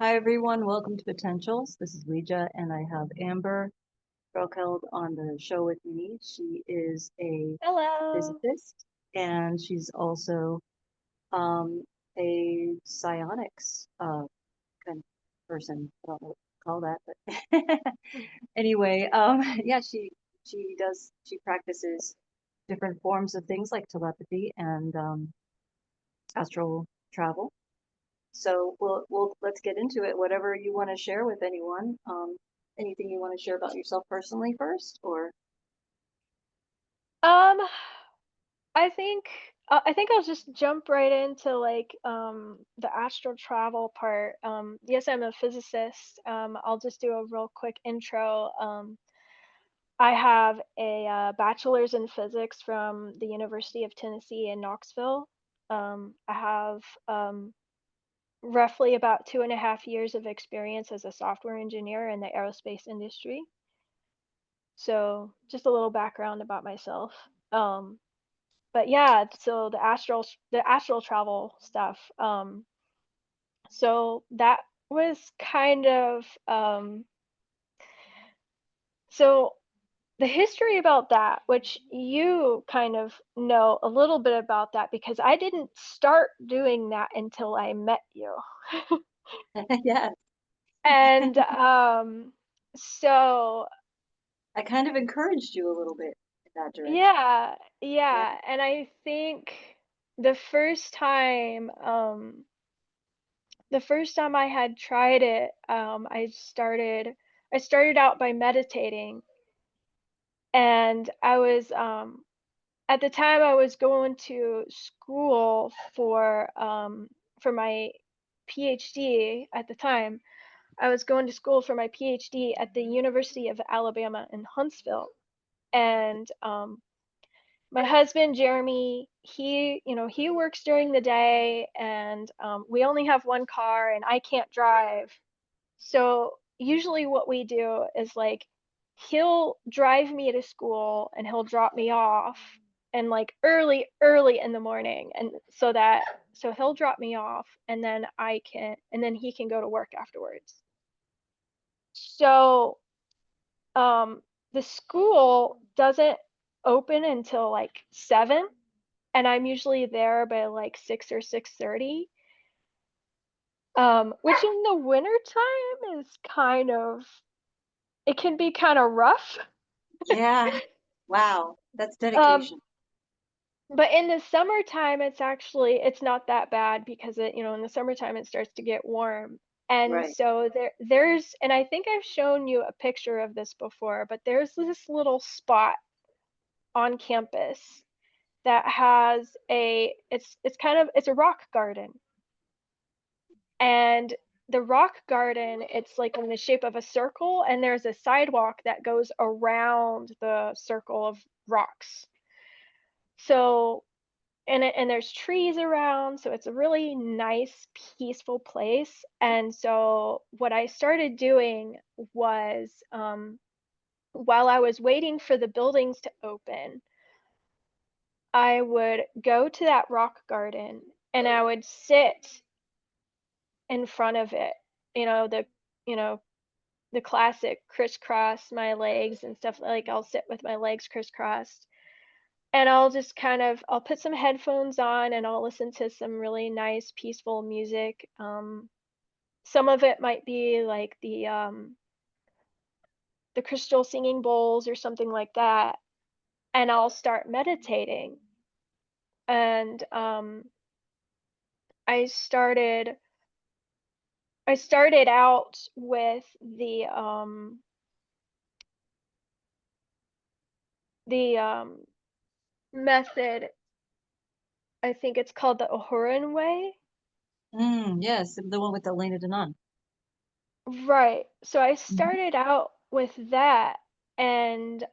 Hi everyone, welcome to Potentials. This is Ouija, and I have Amber Brockeld on the show with me. She is a Hello. physicist, and she's also um, a psionics kind of person. I don't know what to call that, but anyway, yeah, she practices different forms of things like telepathy and astral travel. So let's get into it. Whatever you want to share with anyone. Anything you want to share about yourself personally first, or Um, I think I'll just jump right into the astral travel part. Yes, I'm a physicist. I'll just do a real quick intro. I have a bachelor's in physics from the University of Tennessee in Knoxville. I have roughly about 2.5 years of experience as a software engineer in the aerospace industry. So just a little background about myself. Um, but yeah, so the astral travel stuff. So that was kind of so the history about that, which you kind of know a little bit about that because I didn't start doing that until I met you. yeah, And so I kind of encouraged you a little bit in that direction. yeah, Yeah. yeah, and I think the first time the first time I had tried it, I started out by meditating, and I was at the time I was going to school for my PhD at the time. I was going to school for my PhD at the University of Alabama in Huntsville. And my husband Jeremy, he works during the day, and we only have one car and I can't drive. So usually what we do is like he'll drive me to school and he'll drop me off and like early in the morning, and so he'll drop me off and then he can go to work afterwards. So um the school doesn't open until like 7, and I'm usually there by like 6 or 6:30. Which in the winter time is it can be kind of rough. Yeah. Wow, that's Um, dedication. but in the summertime, it's not that bad because in the summertime it starts to get warm. And Right. so and I think I've shown you a picture of this before, but there's this little spot on campus that has it's a rock garden. And the rock garden, it's like in the shape of a circle, and there's a sidewalk that goes around the circle of rocks. So and there's trees around, so it's a really nice, peaceful place. And so what I started doing was, while I was waiting for the buildings to open, I would go to that rock garden and I would sit in front of it. You know, you know, the classic crisscross my legs and stuff, like I'll sit with my legs crisscrossed. And I'll put some headphones on and I'll listen to some really nice, peaceful music. Some of it might be like the crystal singing bowls or something like that. And I'll start meditating. And I started I started out with the method. I think it's called the Ohorin way. Yes, the one with Elena Denon. Right. So I Mhm. started out with that, and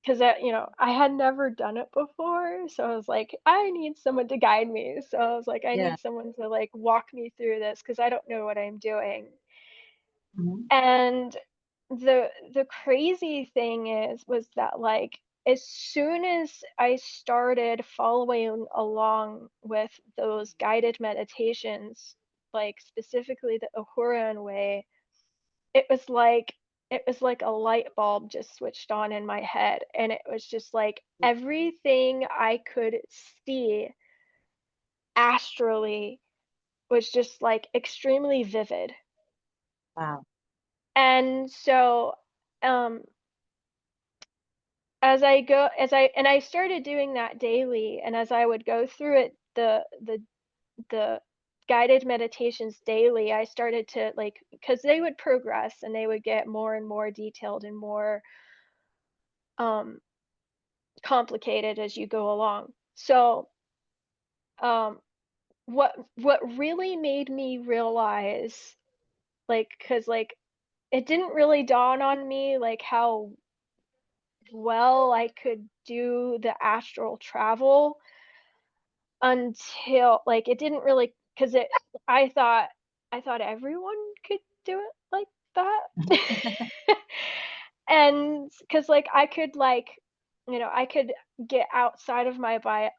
because I had never done it before, so I was like, I need someone to guide me. So I was like, I Yeah. need someone to like walk me through this because I don't know what I'm doing. Mhm. And the crazy thing was that like as soon as I started following along with those guided meditations, like specifically the Ohuran way, it was like it was like a light bulb just switched on in my head, and it was just like everything I could see astrally was just like extremely vivid. Wow. And so um as I started doing that daily, and as I would go through it, the guided meditations daily, I started to like, because they would progress and they would get more and more detailed and more um complicated as you go along. So um what really made me realize, like, because like it didn't really dawn on me like how well I could do the astral travel until like it didn't really, because it I thought I thought everyone could do it like that. And because like I could like, I could get outside of my body,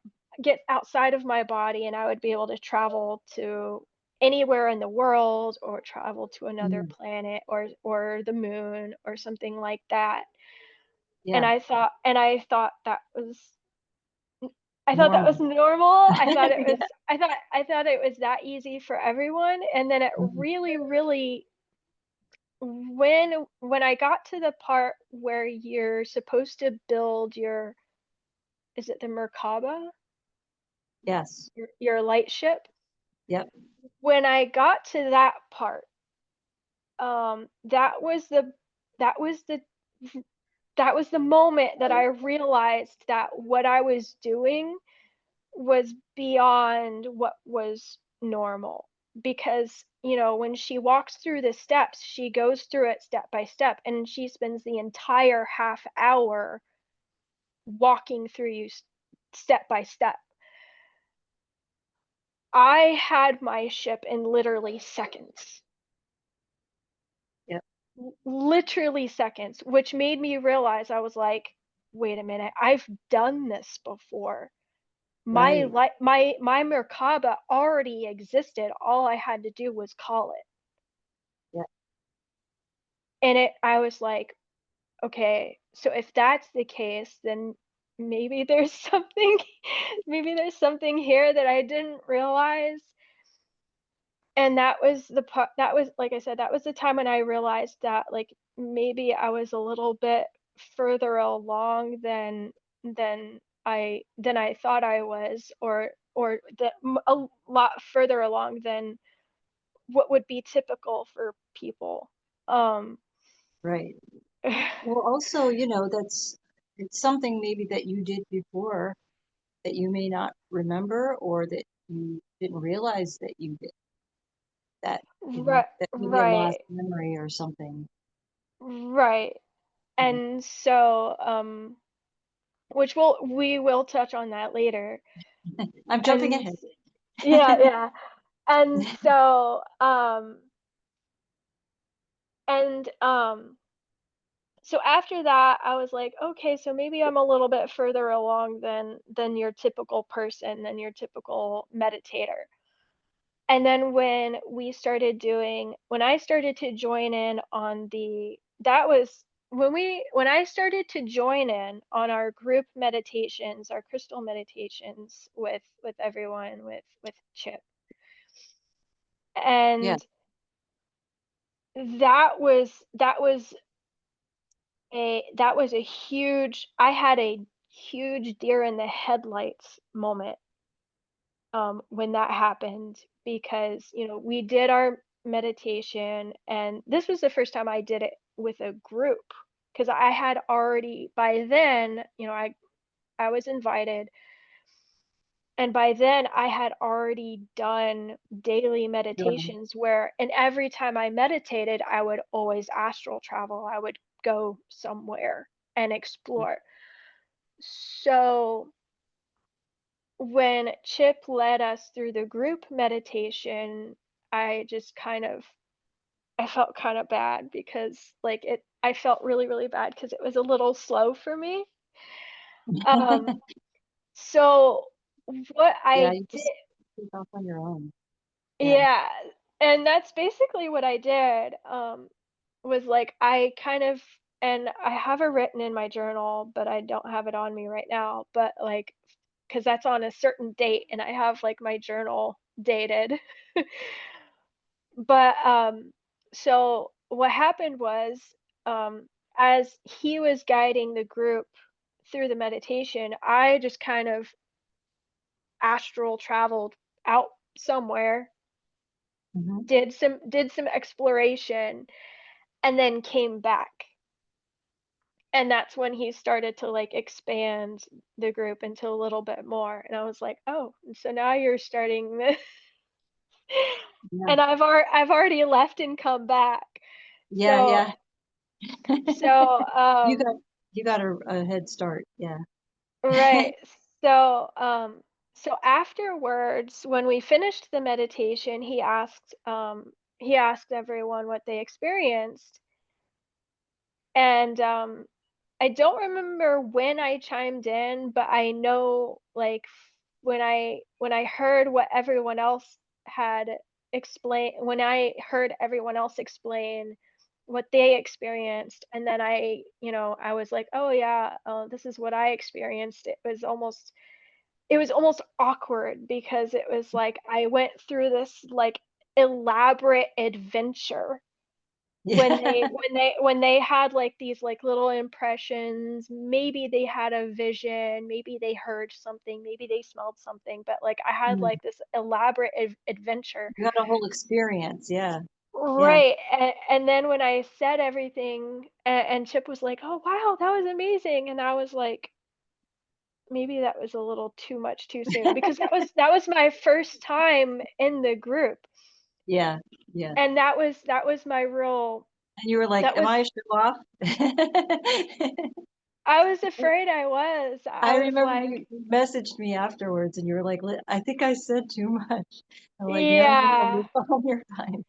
and I would be able to travel to anywhere in the world, or travel to another Mm, planet, or the moon or something like that. And yeah. I thought that was Normal. normal. I thought it was Yeah. I thought it was that easy for everyone, and then it Mhm. really, really, when I got to the part where you're supposed to build your, is it the Merkaba? Yes. Your light ship? Yep. When I got to that part, that was the that was the moment that I realized that what I was doing was beyond what was normal. Because, when she walks through the steps, she goes through it step by step, and she spends the entire half hour walking through you step by step. I had my ship in literally seconds. Yep. Literally seconds, which made me realize, I was like, wait a minute, I've done this before. Right. My Merkaba already existed. All I had to do was call it. Yeah. And I was like, okay, so if that's the case, then maybe there's something, maybe there's something here that I didn't realize. And that was the part, that was, like I said, that was the time when I realized that, like, maybe I was a little bit further along than I thought I was, or a lot further along than what would be typical for people. Um, Right. Well, also, it's something maybe that you did before that you may not remember or that you didn't realize that you did that, right, that maybe a lost right, memory or something. right. Mm. And so, which we will touch on that later. I'm jumping And ahead. yeah, yeah. And so, and so after that, I was like, okay, so maybe I'm a little bit further along than your typical person, than your typical meditator. And then when I started to join in on the that was when I started to join in on our group meditations, our crystal meditations with everyone, with Chip. Yeah. And that was a huge I had a huge deer in the headlights moment, when that happened, because, we did our meditation, and this was the first time I did it with a group, because I had already, by then, I was invited, and by then I had already done daily Sure. meditations where, and every time I meditated, I would always astral travel. I would go somewhere and explore. So when Chip led us through the group meditation, I just kind of I felt kind of bad, because like I felt really, really bad because it was a little slow for me. Um, so what Yeah, I you did, just take off on your own. Yeah. yeah. and that's basically what I did, was, like, I kind of and I have it written in my journal, but I don't have it on me right now, but, like, because that's on a certain date, and I have, like, my journal dated. But, so what happened was, as he was guiding the group through the meditation, I just kind of astral traveled out somewhere, Mhm. did some exploration, and then came back. And that's when he started to, like, expand the group into a little bit more, and I was like, "Oh, and so now you're starting this." Yeah. And I've already left and come back. Yeah, So yeah. so, You got you got a head start, yeah. right. So, so afterwards, when we finished the meditation, he asked everyone what they experienced, and I don't remember when I chimed in, but I know, like, when I heard what everyone else had when I heard everyone else explain what they experienced, and then I was like, "Oh yeah, this is what I experienced." It was almost awkward because it was like I went through this, like, elaborate adventure Yeah. when they had, like, these, like, little impressions, maybe they had a vision, maybe they heard something, maybe they smelled something, but, like, I had, Mm. like, this elaborate adventure. You had a whole experience, yeah. Yeah. Right, and then when I said everything, and Chip was like, "Oh, wow, that was amazing," and I was like, "Maybe that was a little too much too soon," because that was my first time in the group, Yeah, yeah. and that was my real And you were like, that "Am was I a show off?" I was afraid I was. I I was remember like, you messaged me afterwards and you were like, I think I said too much." I'm like, "No, no, yeah. you're fine."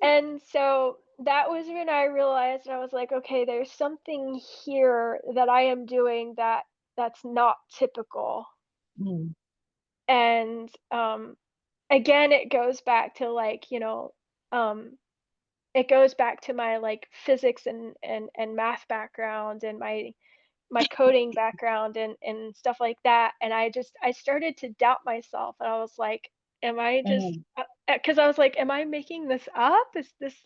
And so that was when I realized I was like, okay, there's something here that I am doing that's not typical. Mm, And again, it goes back to, like, it goes back to my, like, physics and math background, and my coding background and stuff like that, and I started to doubt myself, and I was like, "Am I just," mhm, 'cause I was like, "Am I making this up? Is this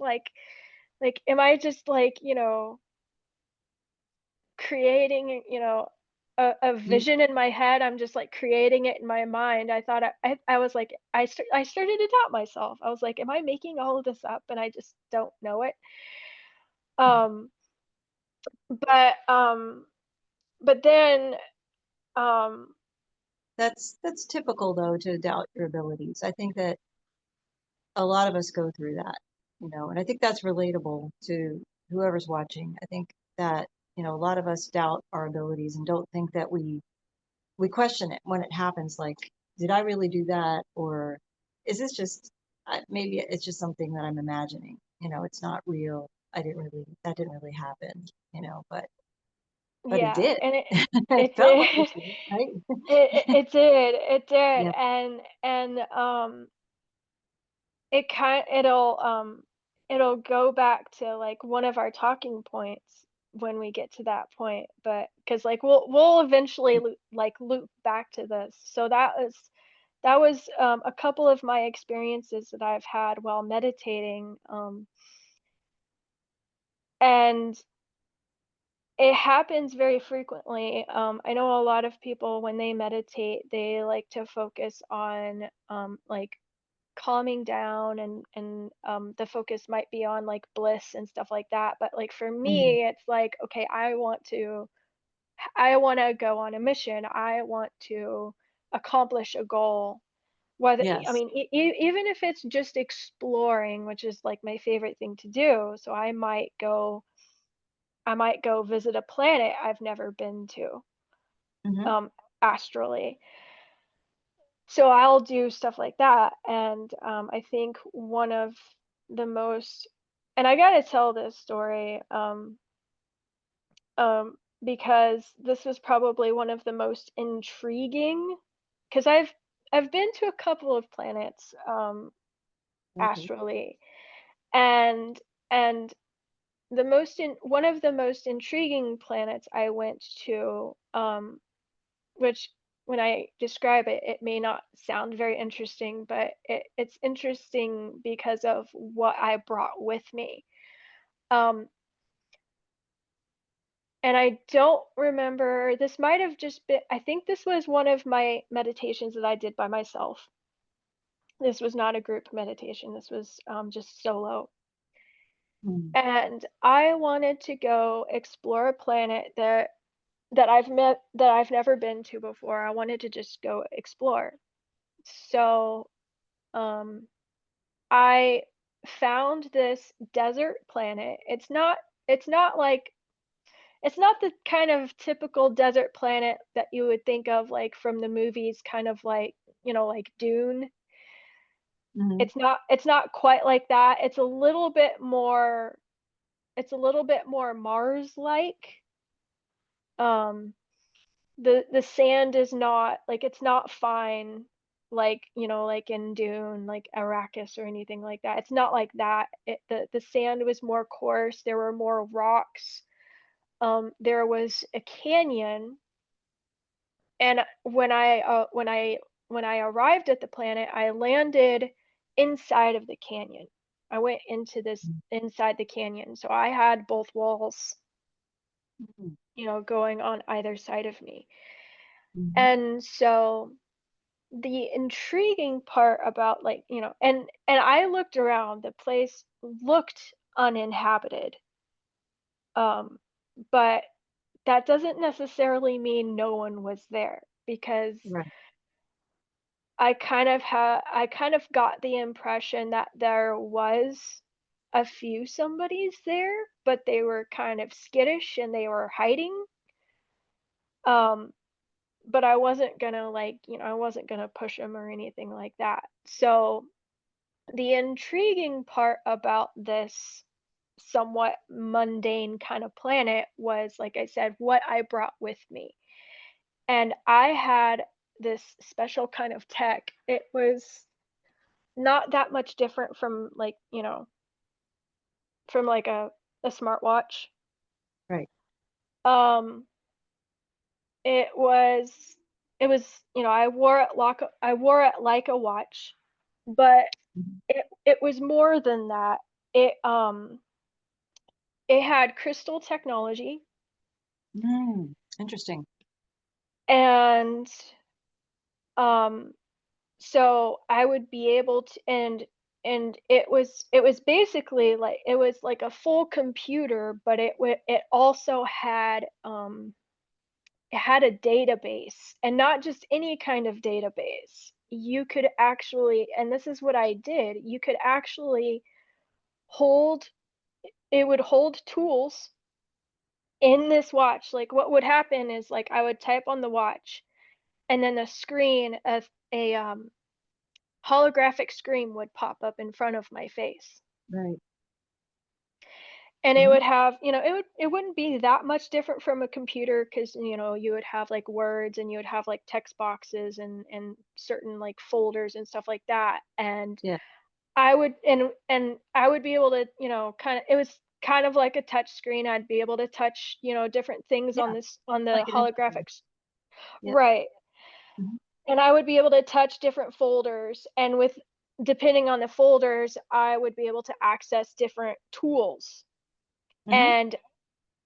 am I just, like, creating, a you vision in my head? I'm just, like, creating it in my mind." I thought I was like I started to doubt myself. I was like, "Am I making all of this up and I just don't know it?" Um, but, um but then, um that's typical though to doubt your abilities. I think that a lot of us go through that, and I think that's relatable to whoever's watching. I think that, a lot of us doubt our abilities and don't think that we question it when it happens, like, did I really do that, or is this just maybe it's just something that I'm imagining, it's not real. That didn't really happen, but it yeah, did. and It it felt like it did. did, right? It did, Yeah. and, it'll go back to, like, one of our talking points when we get to that point, but because like, we'll eventually loop back to this. So that was, a couple of my experiences that I've had while meditating, and it happens very frequently. I know a lot of people when they meditate, they like to focus on, like, calming down, and the focus might be on, like, bliss and stuff like that. But, like, for Mhm. me, it's like, okay, I want to go on a mission. I want to accomplish a goal. Whether I Yes. mean, even if it's just exploring, which is, like, my favorite thing to do. So I might go visit a planet I've never been to, Hmm. um, astrally. So I'll do stuff like that, and, I think one of the most and I gotta tell this story, because this was probably one of the most intriguing, because I've been to a couple of planets, Okay. astrally, and and one of the most intriguing planets I went to, which when I describe it, it may not sound very interesting, but it's interesting because of what I brought with me. Um, and I don't remember, this might have just been, I think this was one of my meditations that I did by myself. This was not a group meditation. This was just solo. Mm, And I wanted to go explore a planet that I've never been to before. I wanted to just go explore. So, um, I found this desert planet. It's not like it's not the kind of typical desert planet that you would think of like from the movies, kind of like, like Dune. mhm, It's not quite like that. It's a little bit more Mars-like. Um, the sand is not like, it's not fine like, like in Dune, like Arrakis or anything like that. It's not like that. The sand was more coarse, there were more rocks. There was a canyon, and when I arrived at the planet, I landed inside of the canyon. I went into this mm, inside the canyon, so I had both walls, mhm, going on either side of me. mhm. And so the intriguing part about, like, and I looked around, the place looked uninhabited. But that doesn't necessarily mean no one was there, because Right. I kind of got the impression that there was a few somebodies there, but they were kind of skittish and they were hiding. Um, but I wasn't gonna, like, I wasn't gonna push them or anything like that. So the intriguing part about this somewhat mundane kind of planet was, like I said, what I brought with me. And I had this special kind of tech. It was not that much different from, like, from like a smartwatch. Right. Um, it was I wore it like a watch, but Mhm. it was more than that. It had crystal technology, Mm, interesting. and um so I would be able to, and it was basically like, it was like a full computer, but it also had, it had a database, and not just any kind of database. You could actually, and this is what I did, you could actually hold it would hold tools in this watch. Like, what would happen is, like, I would type on the watch, and then the screen of a holographic screen would pop up in front of my face. Right. And it Mhm. would have, it wouldn't be that much different from a computer, because you would have like words, and you would have like text boxes and certain like folders and stuff like that. And Yeah. I would be able to, kind of, it was kind of like a touch screen. I'd be able to touch, different things on Yeah. this, on the Like an interface. holographics. Yep. Right. Mhm. And I would be able to touch different folders, and with depending on the folders, I would be able to access different tools, Mhm.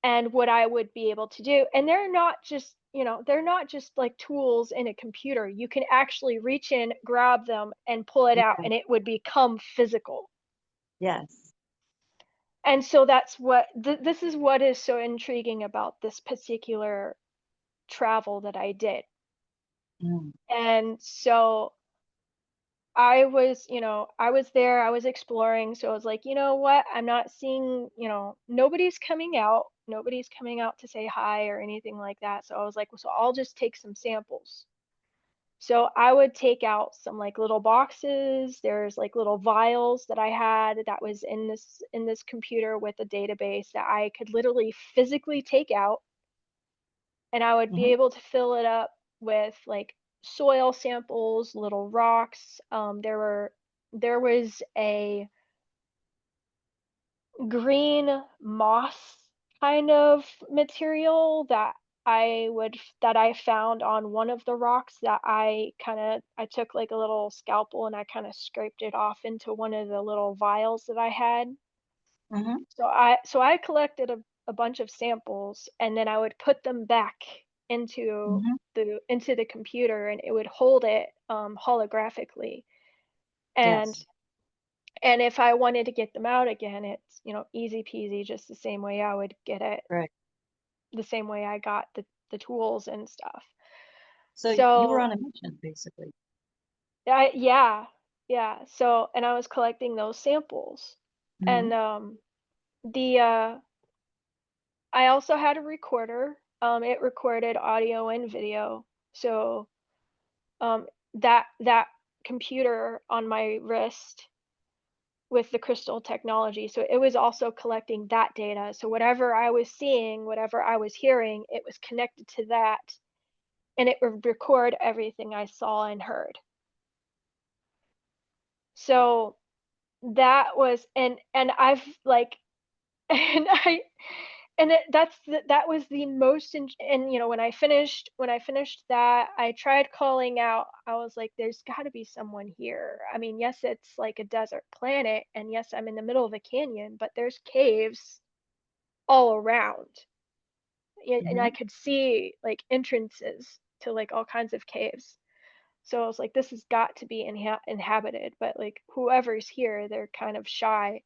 and what I would be able to do. And they're not just like tools in a computer. You can actually reach in, grab them, and pull it out, Yeah. and it would become physical. Yes. And so that's what this is what is so intriguing about this particular travel that I did. Mm. And so I was there, I was exploring, so I was like, "You know what? I'm not seeing, nobody's coming out to say hi or anything like that." So I was like, "Well, so I'll just take some samples." So I would take out some like little boxes. There's like little vials that I had that was in this computer with a database that I could literally physically take out, and I would be Mhm. able to fill it up with like soil samples, little rocks. There was a green moss kind of material that I found on one of the rocks that I took like a little scalpel and I kind of scraped it off into one of the little vials that I had. Hmm. So I collected a bunch of samples and then I would put them back into Hmm. the computer and it would hold it holographically. And Yes. and if I wanted to get them out again, it's, easy peasy, just the same way I would get it, Right. the same way I got the tools and stuff. So you were So on a mission, basically. yeah, yeah. So and I was collecting those samples. Hmm. And the I also had a recorder. It recorded audio and video. So that computer on my wrist with the crystal technology. So it was also collecting that data. So whatever I was seeing, whatever I was hearing, it was connected to that and it would record everything I saw and heard. So that was and I've like and I and that was the most and when I finished that, I tried calling out. I was like, there's got to be someone here. I mean, yes, it's like a desert planet, and yes, I'm in the middle of a canyon, but there's caves all around. And I Hmm. could see like entrances to like all kinds of caves. So I was like, this has got to be inhabited, but like whoever's here, they're kind of shy.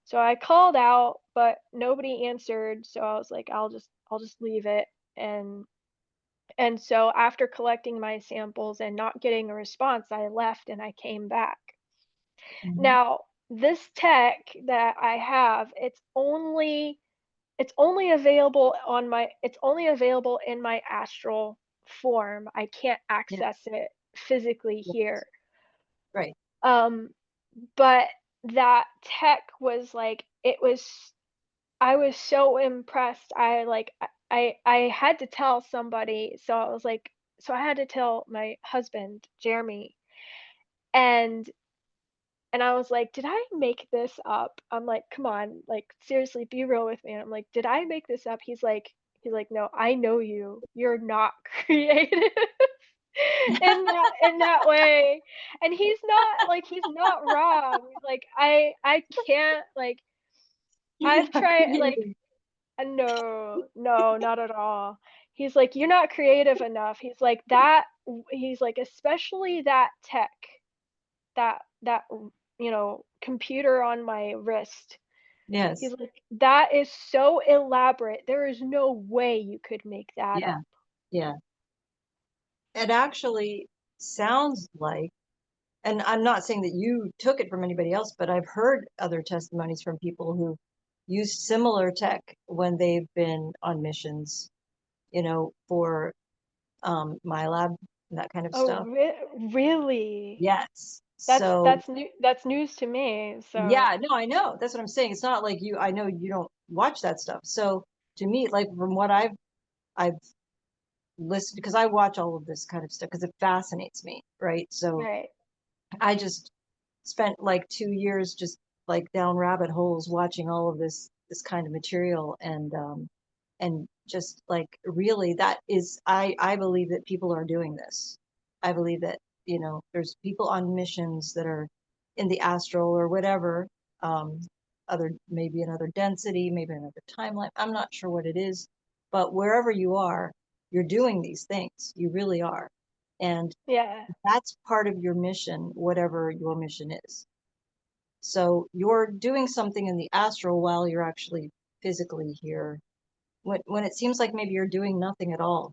So I called out, but nobody answered. So I was like, I'll just leave it. And and so after collecting my samples and not getting a response, I left and I came back. Hmm. Now, this tech that I have, it's only available in my astral form. I can't Yeah. access it physically Yes. here. Right. Um, but that tech was like I was so impressed. I had to tell somebody. So I had to tell my husband, Jeremy, and I was like, "Did I make this up?" I'm like, "Come on, like seriously, be real with me." And I'm like, "Did I make this up?" He's like, "No, I know you. You're not creative." In that way. And he's not wrong. Like I can't like He's I've not tried like creative. no, no, not at all. He's like, "You're not creative enough." He's like, "Especially that tech, that computer on my wrist." He's Yes. like, "That is so elaborate. There is no way you could make that Yeah. up." Yeah. It actually sounds like, and I'm not saying that you took it from anybody else, but I've heard other testimonies from people who used similar tech when they've been on missions, for MyLab and that kind of Oh, stuff. really? Yes. That's So, that's new that's news to me. So, yeah, no, I know. That's what I'm saying. It's not like I know you don't watch that stuff. So, to me, like from what I've listened, because I watch all of this kind of stuff because it fascinates me, right? So, right. I just spent like 2 years just like down rabbit holes watching all of this kind of material, and just like really that is I believe that people are doing this. I believe that there's people on missions that are in the astral or whatever, um other, maybe another density, maybe another timeline. I'm not sure what it is, but wherever you are, you're doing these things. You really are. And Yeah. that's part of your mission, whatever your mission is. So you're doing something in the astral while you're actually physically here. When it seems like maybe you're doing nothing at all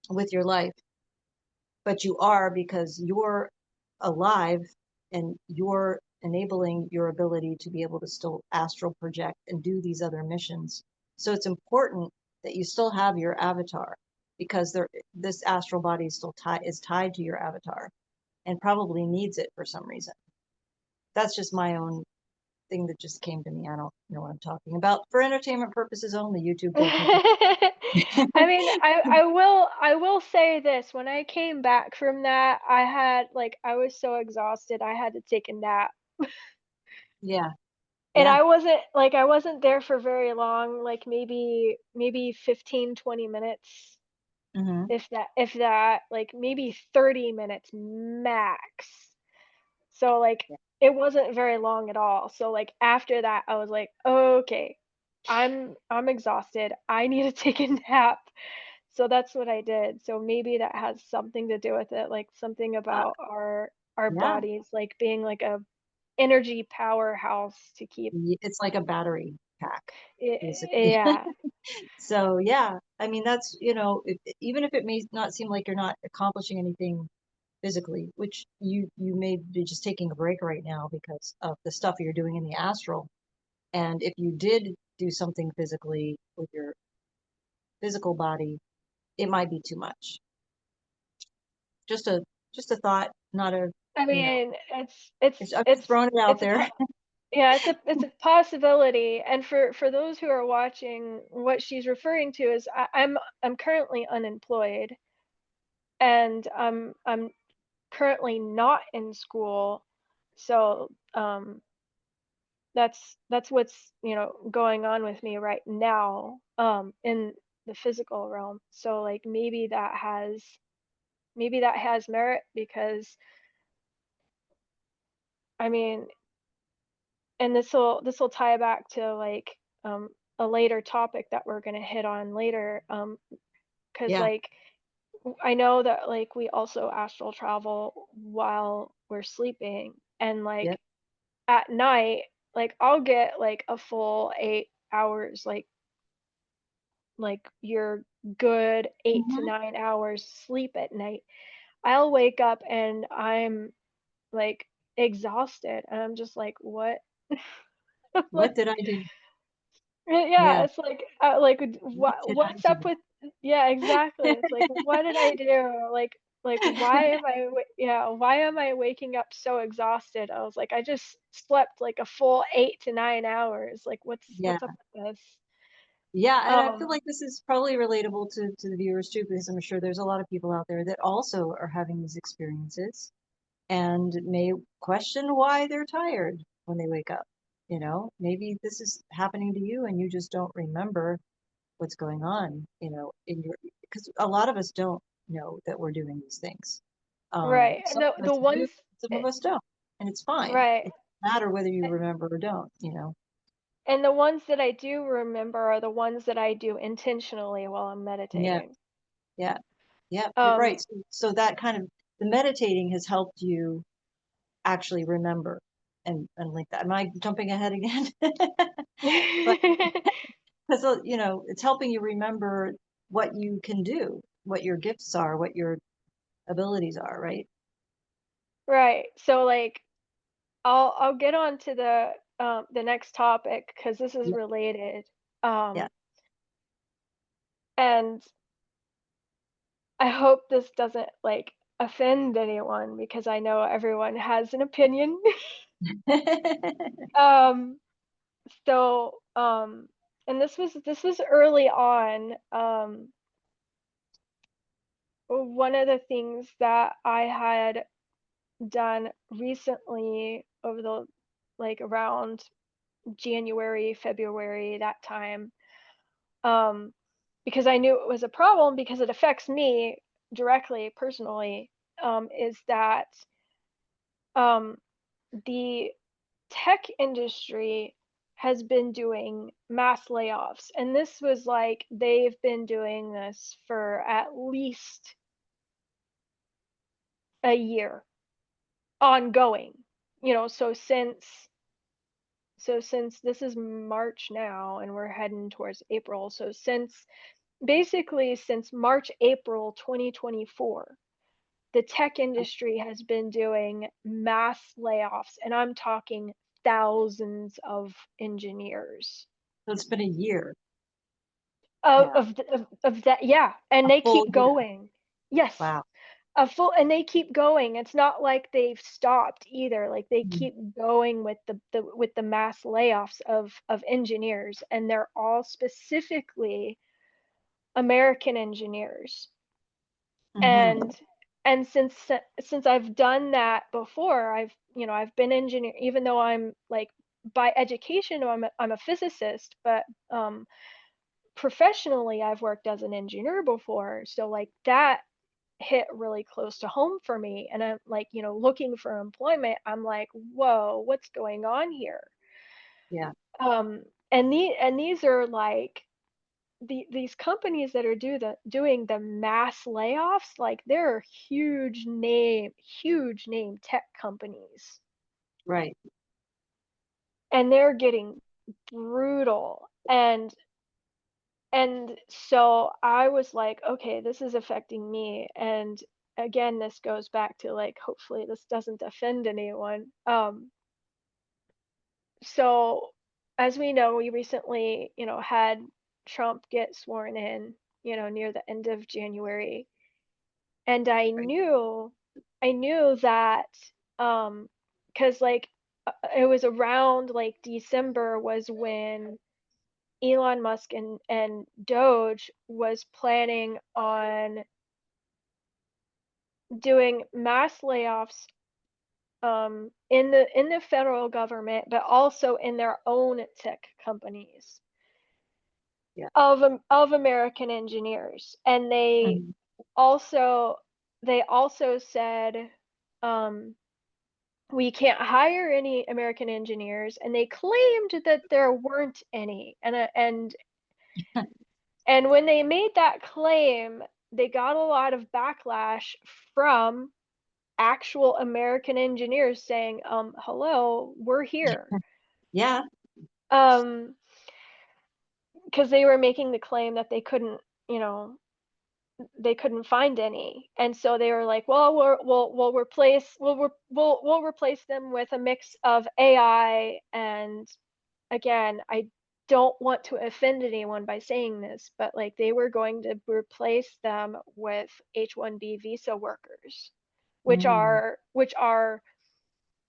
with your life, but you are, because you're alive and you're enabling your ability to be able to still astral project and do these other missions. So it's important that you still have your avatar, because this astral body is tied to your avatar and probably needs it for some reason. That's just my own thing that just came to me. I don't know what I'm talking about. For entertainment purposes only, YouTube, don't take it. I mean, I will say this, when I came back from that, I was so exhausted, I had to take a nap. Yeah, And yeah. I wasn't there for very long, like maybe 15, 20 minutes, Mhm. if that, like maybe 30 minutes max. So, like, Yeah. it wasn't very long at all. So, like, after that, I was like, "Okay, I'm exhausted. I need to take a nap." So that's what I did. So maybe that has something to do with it, like something Uh, about our yeah. bodies, like being like a energy powerhouse to keep. It's like a battery pack, basically. Yeah, So, yeah, I mean, that's, even if it may not seem like you're not accomplishing anything physically, which you may be just taking a break right now because of the stuff you're doing in the astral. And if you did do something physically with your physical body, it might be too much. Just a just a thought, not a, I you know, mean, it's it's I'm just it's throwing it out it's a there. yeah, it's a possibility. And for those who are watching, what she's referring to is I'm currently unemployed, and I'm currently not in school. So that's what's going on with me right now, in the physical realm. So like maybe that has merit, because I mean, and this will tie back to like a later topic that we're going to hit on later, because Yeah, like I know that like we also astral travel while we're sleeping, and yeah. like at night, like I'll get like a full 8 hours, like your good 8 to 9 hours sleep at night. I'll wake up and I'm like exhausted, and I'm just like, what? What Like, did I do? yeah, Yeah, it's like, what did I what's up do? with, yeah, exactly. It's like, what did I do? Like, why am I waking up so exhausted? I was like, I just slept like a full 8 to 9 hours. Like, Yeah. what's up with this? Yeah, and I feel Um, like this is probably relatable to the viewers too, because I'm sure there's a lot of people out there that also are having these experiences and may question why they're tired when they wake up. Maybe this is happening to you and you just don't remember what's going on, in your, because a lot of us don't know that we're doing these things. right. And Some of the us do, ones, some eh, of us don't, and it's fine. right. It doesn't matter whether you remember or don't. And the ones that I do remember are the ones that I do intentionally while I'm Yeah, meditating. yeah, yeah, you're Um, right. So that kind of the meditating has helped you actually remember and like that. Am I jumping ahead again? But because it's helping you remember what you can do, what your gifts are, what your abilities are, right? right. So like I'll get on to the next topic, because this is Yeah, related. yeah. Um, and I hope this doesn't like offend anyone, because I know everyone has an opinion. Um, so and this was early on. One of the things that I had done recently over the like around January, February, that time, um, because I knew it was a problem because it affects me directly, personally, is that um, the tech industry has been doing mass layoffs. And this was like they've been doing this for at least a year, ongoing. So since this is March now and we're heading towards April, so since March, April 2024, the tech industry has been doing mass layoffs, and I'm talking thousands of engineers. So it's been a year Of now, of, th- of that, yeah, and a they full keep year. going. Yes, Wow. and they keep going. It's not like they've stopped either. Like they Mhm. keep going with the mass layoffs of engineers, and they're all specifically American engineers. Mm-hmm. And since I've done that before, I've been engineer, even though I'm like by education I'm a physicist, but professionally I've worked as an engineer before. So like that hit really close to home for me. And I'm like, looking for employment, I'm like, whoa, what's going on here? Yeah. Um, and these are like these companies that are doing the mass layoffs, like they're huge name tech companies, Right. and they're getting brutal. And so I was like, okay, this is affecting me. And again, this goes back to like, hopefully this doesn't offend anyone. So as we know, we recently, had Trump get sworn in, near the end of January. And Right. I knew that, because like it was around like December was when Elon Musk and Doge was planning on doing mass layoffs in the federal government, but also in their own tech companies Yeah. of American engineers. And Mhm. also they also said, um we can't hire any American engineers, and they claimed that there weren't any. And when they made that claim, they got a lot of backlash from actual American engineers saying, hello, we're here. Yeah. Um, because they were making the claim that you know, they couldn't find any. And so they were like, well, we'll replace them with a mix of AI. And again, I don't want to offend anyone by saying this, but like they were going to replace them with H-1B visa workers, Mm. which are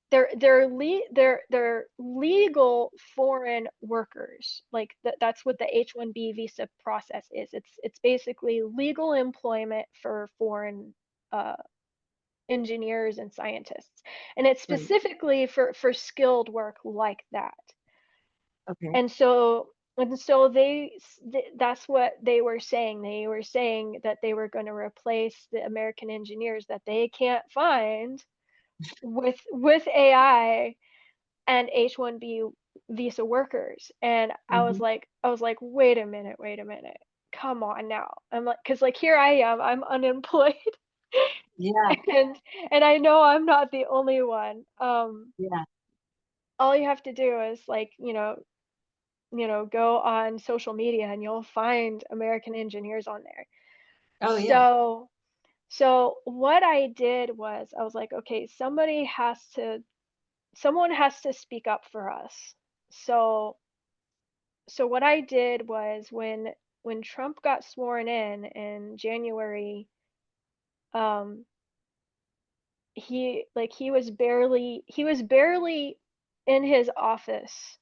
they're legal foreign workers. Like that's what the H-1B visa process is. It's basically legal employment for foreign uh engineers and scientists. And it's Right. specifically for skilled work like that. Okay. And so that's what they were saying. They were saying that they were going to replace the American engineers that they can't find with AI and H-1B visa workers. And Hmm. I was like, wait a minute. Come on now. I'm like, cause like here I am, I'm unemployed. Yeah. and and I know I'm not the only one. Yeah. All you have to do is like, go on social media and you'll find American engineers on there. Oh, yeah. So so what I did was I was like, okay, someone has to speak up for us. So so what I did was when Trump got sworn in January, um he was barely in his office,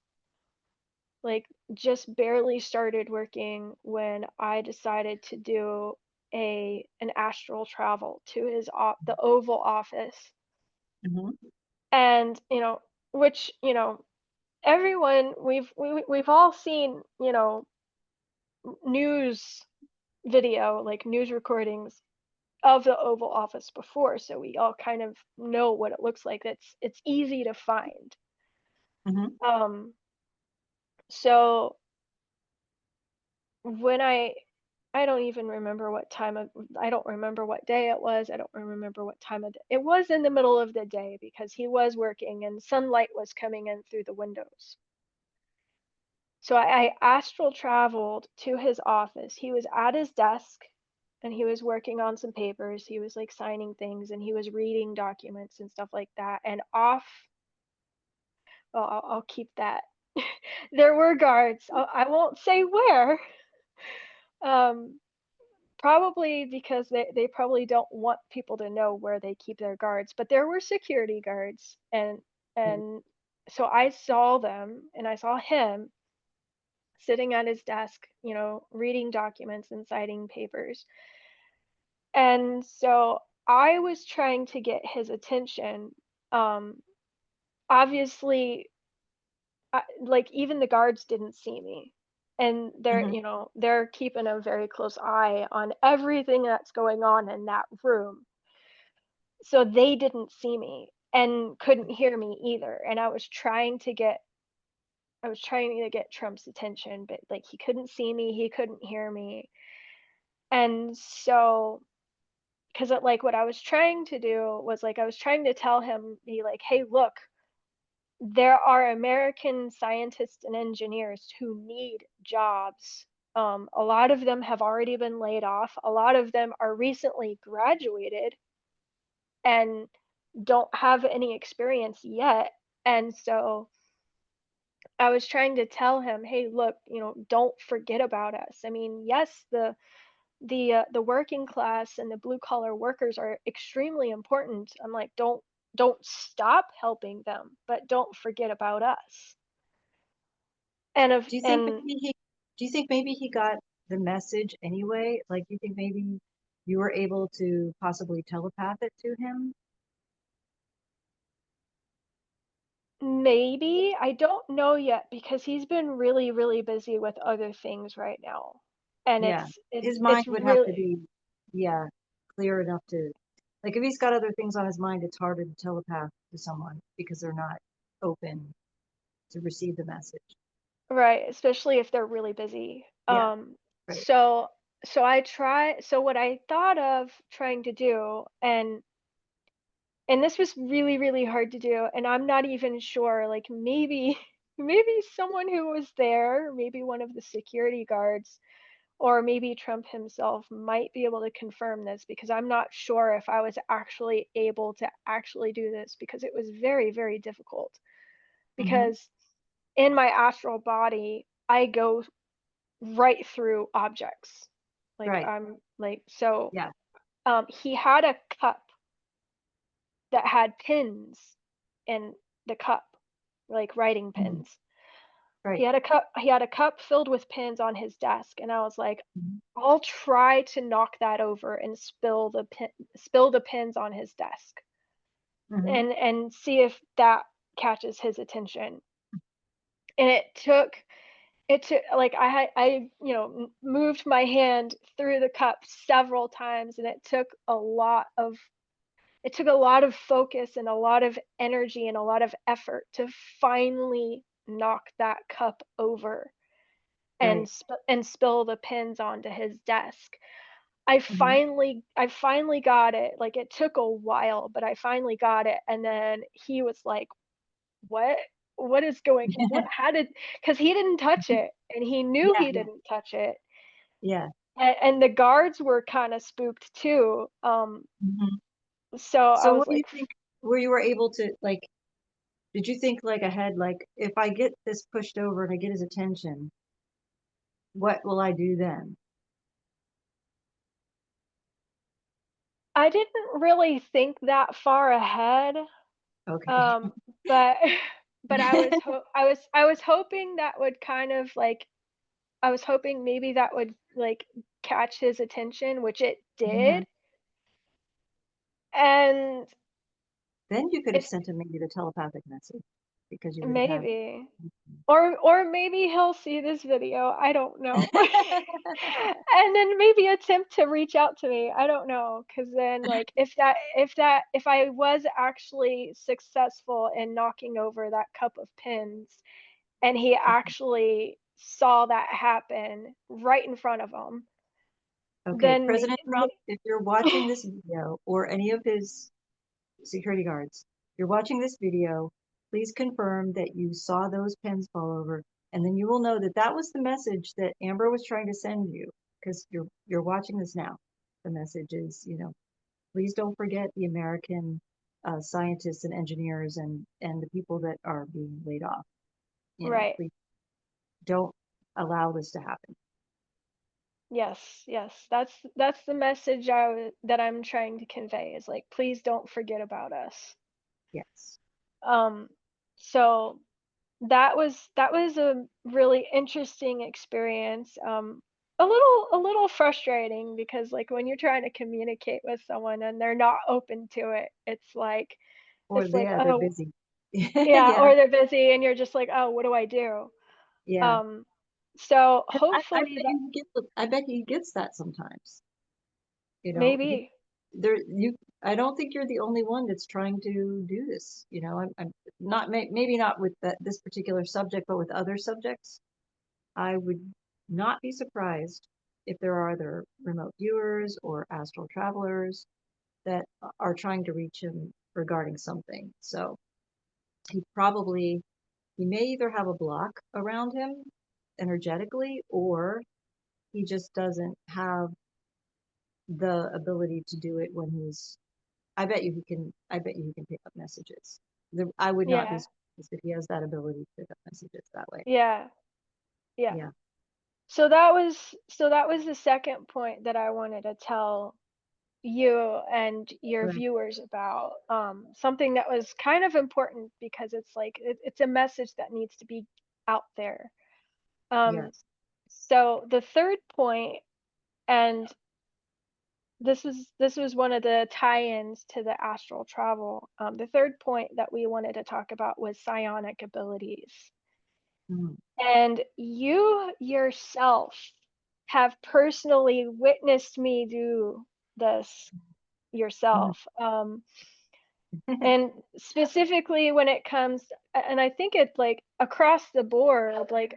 like just barely started working when I decided to do a an astral travel to the Oval Office. Hmm. And which everyone we've all seen, news video, like news recordings of the Oval Office before, so we all kind of know what it looks like. It's easy to find. Hmm. um so when I don't even remember what time of I don't remember what day it was. I don't remember what time of day. It was in the middle of the day because he was working and sunlight was coming in through the windows. So I astral traveled to his office. He was at his desk and he was working on some papers. He was like signing things and he was reading documents and stuff like that. And well, I'll keep that. There were guards. I won't say where. Um, Probably because they probably don't want people to know where they keep their guards, but there were security guards. And so I saw them and I saw him sitting at his desk, reading documents and signing papers. And so I was trying to get his attention. Um, Obviously, like even the guards didn't see me. And Hmm. they're keeping a very close eye on everything that's going on in that room. So they didn't see me and couldn't hear me either. And I was trying to get Trump's attention, but like he couldn't see me, he couldn't hear me. And so, because like what I was trying to do was like I was trying to tell him, be like, hey, look, there are American scientists and engineers who need jobs. A lot of them have already been laid off. A lot of them are recently graduated and don't have any experience yet. And so I was trying to tell him, hey, look, don't forget about us. I mean, yes, the working class and the blue collar workers are extremely important. I'm like, don't stop helping them, but don't forget about us. And of Do you think and maybe he, do you think maybe he got the message anyway? Like, do you think maybe you were able to possibly telepath it to him? maybe I don't know yet because he's been really, really busy with other things right now. And Yeah. it's it, His mind it's would have to really be, yeah, clear enough to, like, if he's got other things on his mind, it's harder to telepath to someone because they're not open to receive the message. right, especially if they're really busy. Yeah, right. So what I thought of trying to do, and this was really, really hard to do, and I'm not even sure, like maybe maybe someone who was there, maybe one of the security guards, or maybe Trump himself might be able to confirm this because I'm not sure if I was actually able to actually do this because it was very, very difficult. Hmm. Because in my astral body, I go right through objects. Like Right. I'm like so Yeah. he had a cup that had pins in the cup, like writing Hmm. pins. He Right. had a cup filled with pins on his desk and I was like, Hmm. I'll try to knock that over and spill the pins on his desk Hmm. and see if that catches his attention. And it took like moved my hand through the cup several times and it took a lot of focus and a lot of energy and a lot of effort to finally knock that cup over and Right. spill the pins onto his desk. Hmm. I finally got it. Like it took a while, but I finally got it. And then he was like, "What? What is going? What? How did?" Because he didn't touch it, and he knew Yeah. he Yeah. didn't touch it. Yeah. And the guards were kind of spooked too. Hmm. So I So was what do you like, think, where you were able to, like, did you think like ahead, like, if I get this pushed over and I get his attention, what will I do then? I didn't really think that far ahead. Okay. Um, but but I was hoping that would kind of like I was hoping maybe that would, like, catch his attention, which it Mhm. did, and Then you could have it's sent him maybe the telepathic message because you would have had. maybe. Or maybe he'll see this video, I don't know. And then maybe attempt to reach out to me, I don't know. Cause then, like, if I was actually successful in knocking over that cup of pins, and he actually saw that happen right in front of him, Okay, then President Trump, if you're watching this video or any of his security guards, you're watching this video, please confirm that you saw those pens fall over, and then you will know that that was the message that Amber was trying to send you because you're watching this now. The message is, please don't forget the American scientists and engineers and the people that are being laid off. right. Please don't allow this to happen. Yes, yes. That's the message that I'm trying to convey is like, please don't forget about us. Yes. Um, so that was a really interesting experience. A little frustrating because like when you're trying to communicate with someone and they're not open to it, Or it's like, yeah, they're oh, busy. yeah, Yeah, or they're busy and you're just like, oh, what do I do? yeah. Um, so And I hopefully bet that I bet he gets that sometimes. He maybe, there you I don't think you're the only one that's trying to do this. I'm not maybe not with this particular subject, but with other subjects. I would not be surprised if there are other remote viewers or astral travelers that are trying to reach him regarding something. So he probably he may either have a block around him energetically, or he just doesn't have the ability to do it when he's I bet you he can pick up messages. I would not be yeah, surprised if he has that ability to pick up messages that way. yeah, yeah. Yeah, So that was the second point that I wanted to tell you and your right. viewers about, something that was kind of important because it's a message that needs to be out there. Um, Yes. so the third point, and this was one of the tie-ins to the astral travel. The third point that we wanted to talk about was psionic abilities. Mm, And you yourself have personally witnessed me do this mm, yourself. And specifically when it comes, and I think it's like across the board, like,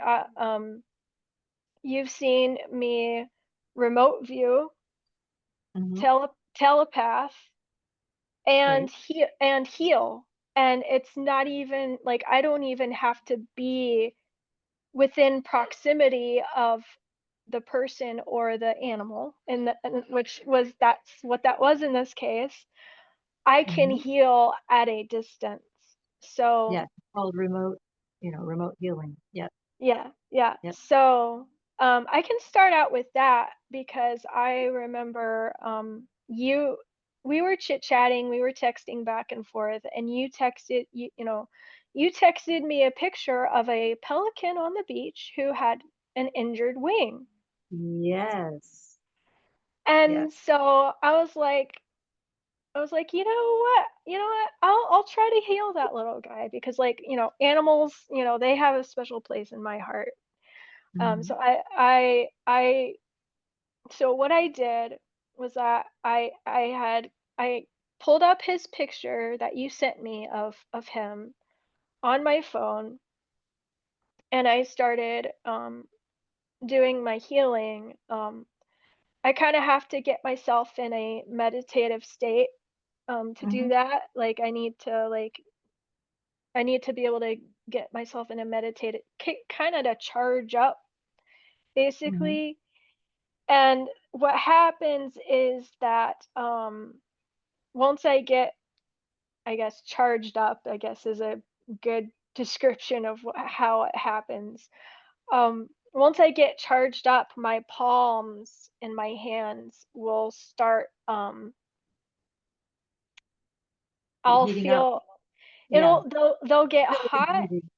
you've seen me remote view, hmm. telepath, Right. and heal. And it's not even like I don't even have to be within proximity of the person or the animal, and which was that's what that was in this case. I can Hmm. heal at a distance. Yeah, So, it's called remote healing. Yeah, yeah, yeah. yeah. So, I can start out with that because I remember, we were chit-chatting, we were texting back and forth, and you texted me a picture of a pelican on the beach who had an injured wing. Yes. Yes. And so I was like, you know what? I'll try to heal that little guy because like, animals, they have a special place in my heart. Hmm. So so what I did was that I pulled up his picture that you sent me of him on my phone, and I started doing my healing. I kind of have to get myself in a meditative state to do Hmm. that. Like I need to be able to get myself in a meditative kind of to charge up Hmm. basically. And what happens is that once I get, I guess, charged up, I guess is a good description of how it happens. Once I get charged up, my palms and my hands will start, I'll Heating up. feel Yeah. they'll get Feel it hot. heating.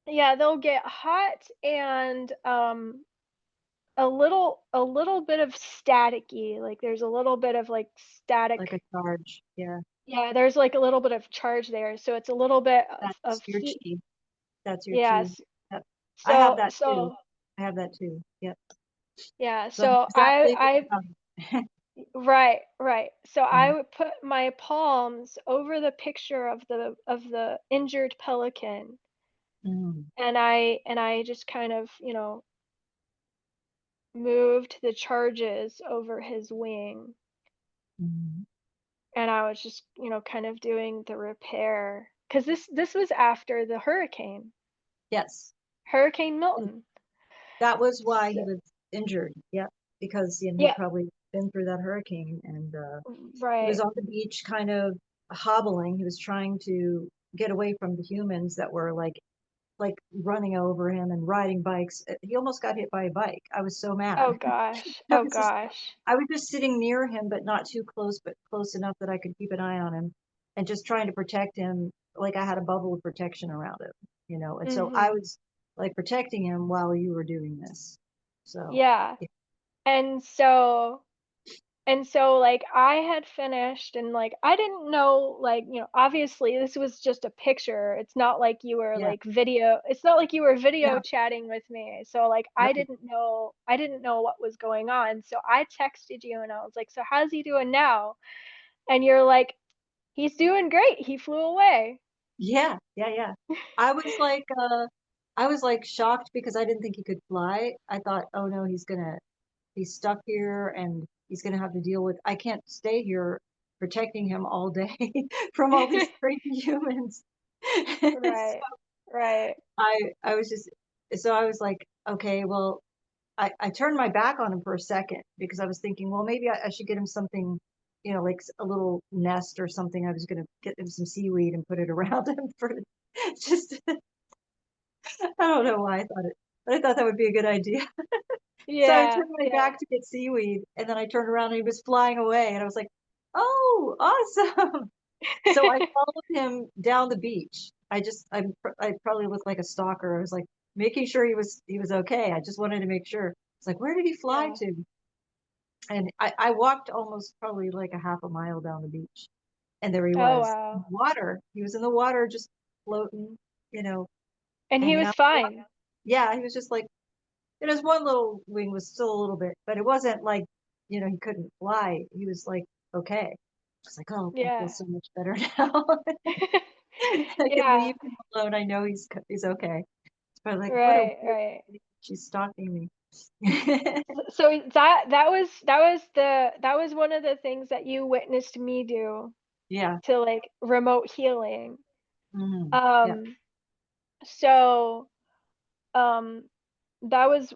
Yeah, they'll get hot and a little bit of staticky, like, there's a little bit of, like, Like a static. charge. Yeah. Yeah, there's, like, a little bit of charge there, so it's a little bit of That's your heat. chi. That's your chi. Yes. Yep. I have So that too. so I have that too. Yep. yeah, So I know so exactly what you're talking. right, right. So I Mhm. would put my palms over the picture of the injured pelican, Mhm. and I just kind of, moved the charges over his wing. Mhm. And I was just, kind of doing the repair because this was after the Yes. Hurricane And Milton. that was why So, he was injured. Yep. Because he'd yeah, probably been through that hurricane, and he was right. on the beach kind of hobbling. He was trying to get away from the humans that were like running over him and riding bikes. He almost got hit by a bike. I was so mad. Oh gosh. I Oh was just gosh. I was just sitting near him, but not too close, but close enough that I could keep an eye on him and just trying to protect him like I had a bubble of protection around him. And so I Mhm. was like protecting him while you were doing this. So, Yeah. yeah, And so like I had finished and like I didn't know like, obviously this was just a picture. It's not like you were yeah, like video it's not like you were video yeah, chatting with me. So like right. I didn't know what was going on. So I texted you and I was like, "So how's he doing now?" And you're like, "He's doing great. He flew away." Yeah, yeah, yeah. I was like, I was like shocked because I didn't think he could fly. I thought, oh no, he's stuck here and he's gonna have to deal with, I can't stay here protecting him all day from all these crazy humans. Right. Right. I was just, so I was like, okay, well, I turned my back on him for a second because I was thinking, well, maybe I should get him something, like a little nest or something. I was going to get him some seaweed and put it around him for just, I don't know why I thought it, but I thought that would be a good idea. So I Yeah. turned my Yeah. back to get seaweed and then I turned around and he was flying away and I was like, oh, awesome. So I followed him down the beach. I probably looked like a stalker. I was like making sure he was okay. I just wanted to make sure. It's like, where did he fly Yeah. to? And I walked almost probably like a half a mile down the beach. And there he Oh, was in wow. the water. He was in the water just floating, And he hanging was out. fine. Yeah, he was just like, his one little wing was still a little bit, but it wasn't like, he couldn't fly. He was like, okay. I was like, oh, I feel Yeah. so much better now. I can Yeah. leave him alone. I know he's okay. But like, what a Right, weird right. lady. She's stalking me. So that was one of the things that you witnessed me do Yeah. to like remote healing. Yeah. Um, so um that was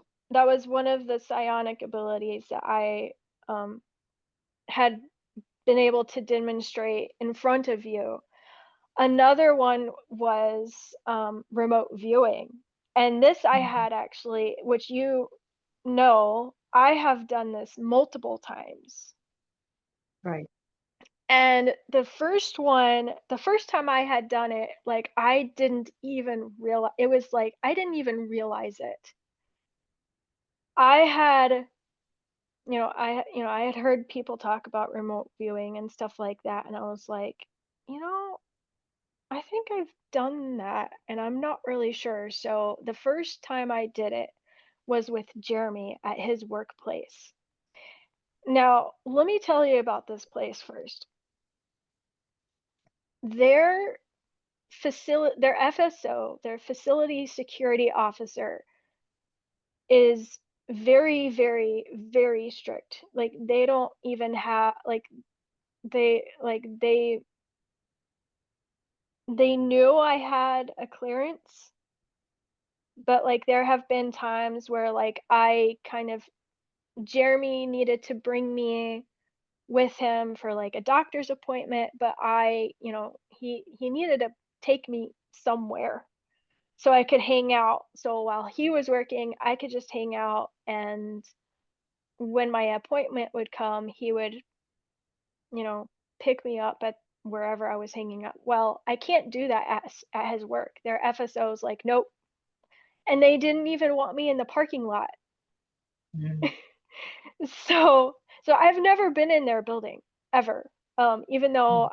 one of the psionic abilities that I um had been able to demonstrate in front of you. Another one was remote viewing. And this I Mhm. had actually, which I have done this multiple times. Right. And the first time I had done it, like I didn't even realize it was like I didn't even realize it. I had, I had heard people talk about remote viewing and stuff like that, and I was like, you know, I think I've done that, and I'm not really sure. So the first time I did it was with Jeremy at his workplace. Now, let me tell you about this place first. Their their FSO, their facility security officer, is very, very, very strict. Like they don't even have they knew I had a clearance, but like there have been times where like I kind of Jeremy needed to bring me with him for like a doctor's appointment, but he needed to take me somewhere so I could hang out. So while he was working, I could just hang out, and when my appointment would come, he would, you know, pick me up at wherever I was hanging out. Well, I can't do that at his work. Their FSO's like, "Nope." And they didn't even want me in the parking lot. Mhm. So I've never been in their building ever. Even though Mhm.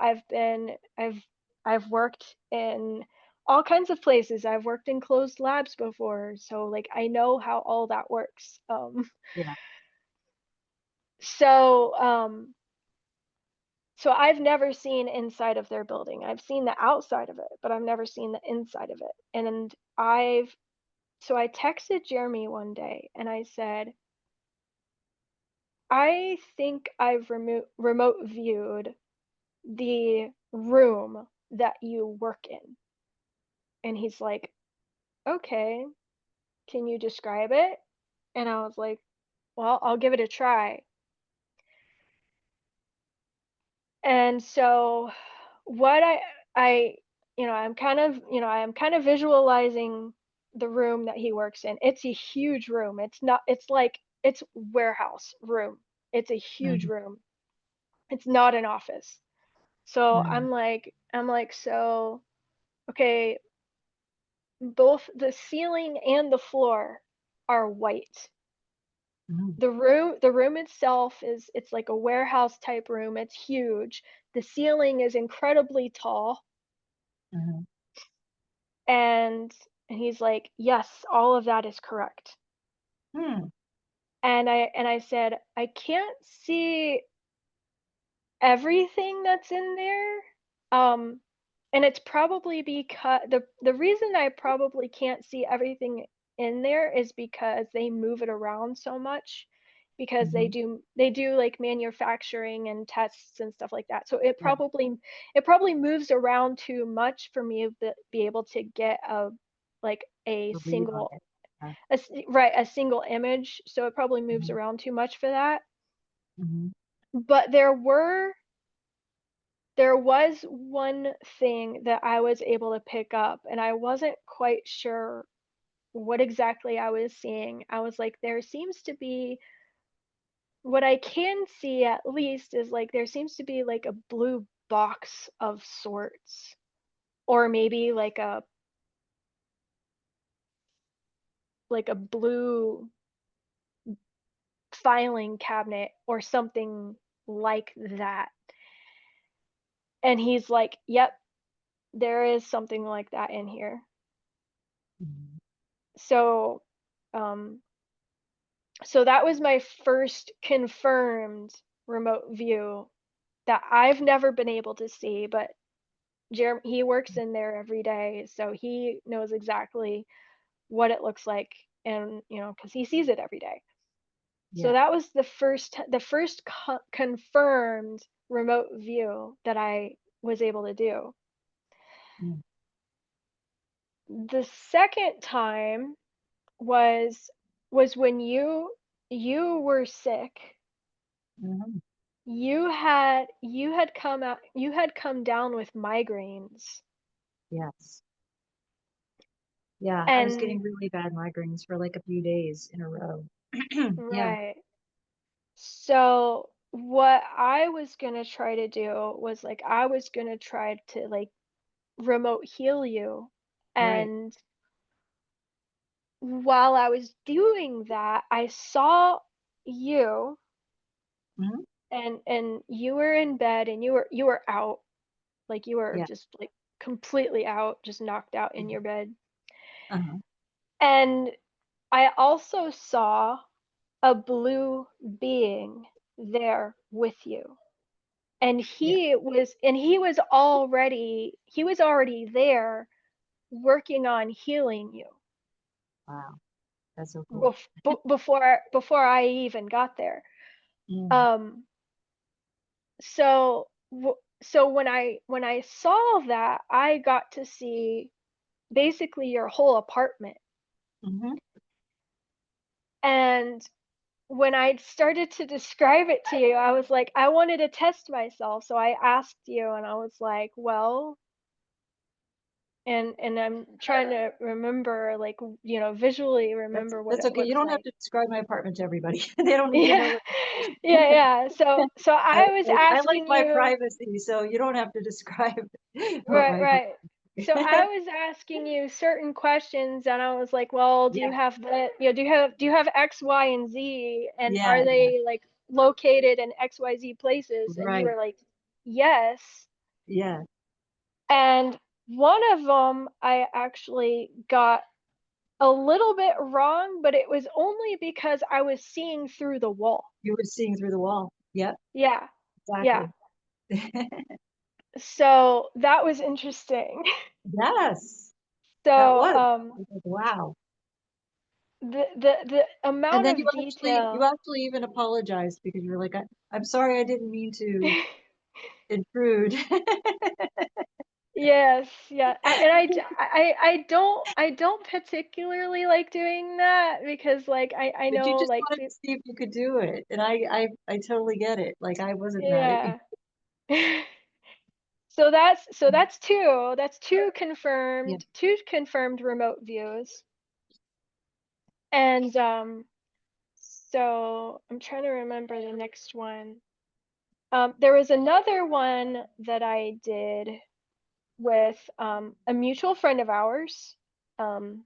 I've worked in all kinds of places. I've worked in closed labs before, so like I know how all that works. Yeah. So I've never seen inside of their building. I've seen the outside of it, but I've never seen the inside of it. And I texted Jeremy one day and I said, I think I've remote viewed the room that you work in. And he's like, okay, can you describe it? And I was like, well, I'll give it a try. And so what I I'm kind of visualizing the room that he works in. It's a huge room. It's warehouse room. It's a huge Mhm. room. It's not an office. So Mhm. I'm like, so okay, both the ceiling and the floor are white. Mm, The room itself it's like a warehouse type room. It's huge. The ceiling is incredibly tall, mhm. and he's like, "Yes, all of that is correct." Hmm. And I said, "I can't see everything that's in there." Um, and it's probably because the reason I probably can't see everything in there is because they move it around so much, because they Mhm. do like manufacturing and tests and stuff like that. So it Right. probably moves around too much for me to be able to get a like a A read on single it. Yeah. a single image. So it probably moves Mhm. around too much for that. Mhm. But there was one thing that I was able to pick up, and I wasn't quite sure what exactly I was seeing. I was like, there seems to be what I can see at least is like there seems to be like a blue box of sorts, or maybe like a blue filing cabinet or something like that. And he's like, "Yep, there is something like that in here." Mhm. So, um, so that was my first confirmed remote view that I've never been able to see, but Jeremy, he works in there every day, so he knows exactly what it looks like, and because he sees it every day. So Yeah. that was the first confirmed remote view that I was able to do. Mm. The second time was when you were sick. Mhm. You had come down with migraines. Yes. Yeah, I was And getting really bad migraines for like a few days in a row. Yeah. right. So what I was gonna try to do was like I was gonna try to like remote heal you. Right. And while I was doing that, I saw you, Mhm. and you were in bed, and you were out. Like you were Yeah. just like completely out, just knocked out Yeah. in your bed. Uh-huh. And I also saw a blue being there with you. And Yeah. he was already there working on healing you Wow. That's so cool. before I even got there. Mm. Um, so when I saw that, I got to see basically your whole apartment. Mhm. And when I started to describe it to you, I was like, I wanted to test myself. So I asked you, and I was like, well, and I'm trying to remember, like, visually That's remember what that's it okay. You looks don't have like. to describe my apartment to everybody. They don't need to know Yeah. what it Yeah, is. yeah. So I, I was I like asking my you. privacy, so you don't have to describe what Right, my right. So apartment. I was asking you certain questions, and I was like, "Well, do Yeah, you have do you have X, Y, and Z, and yeah, are yeah. they like located in XYZ places?" And you Right. were like, "Yes." Yeah. And one of them I actually got a little bit wrong, but it was only because I was seeing through the wall. You were seeing through the wall. Yep, Yeah. Yeah. exactly. So that was interesting. Yes, that So, was. I was like, wow. the And amount then of you detail. actually even apologized because you were like, I'm sorry, I didn't mean to intrude. Yes, yeah. I don't particularly like doing that, because like I But you know just like wanted to see if you could do it. And I totally get it. Like I wasn't mad at you. yeah. So that's two Yeah. confirmed remote views. And so I'm trying to remember the next one. There was another one that I did with a mutual friend of ours. Um,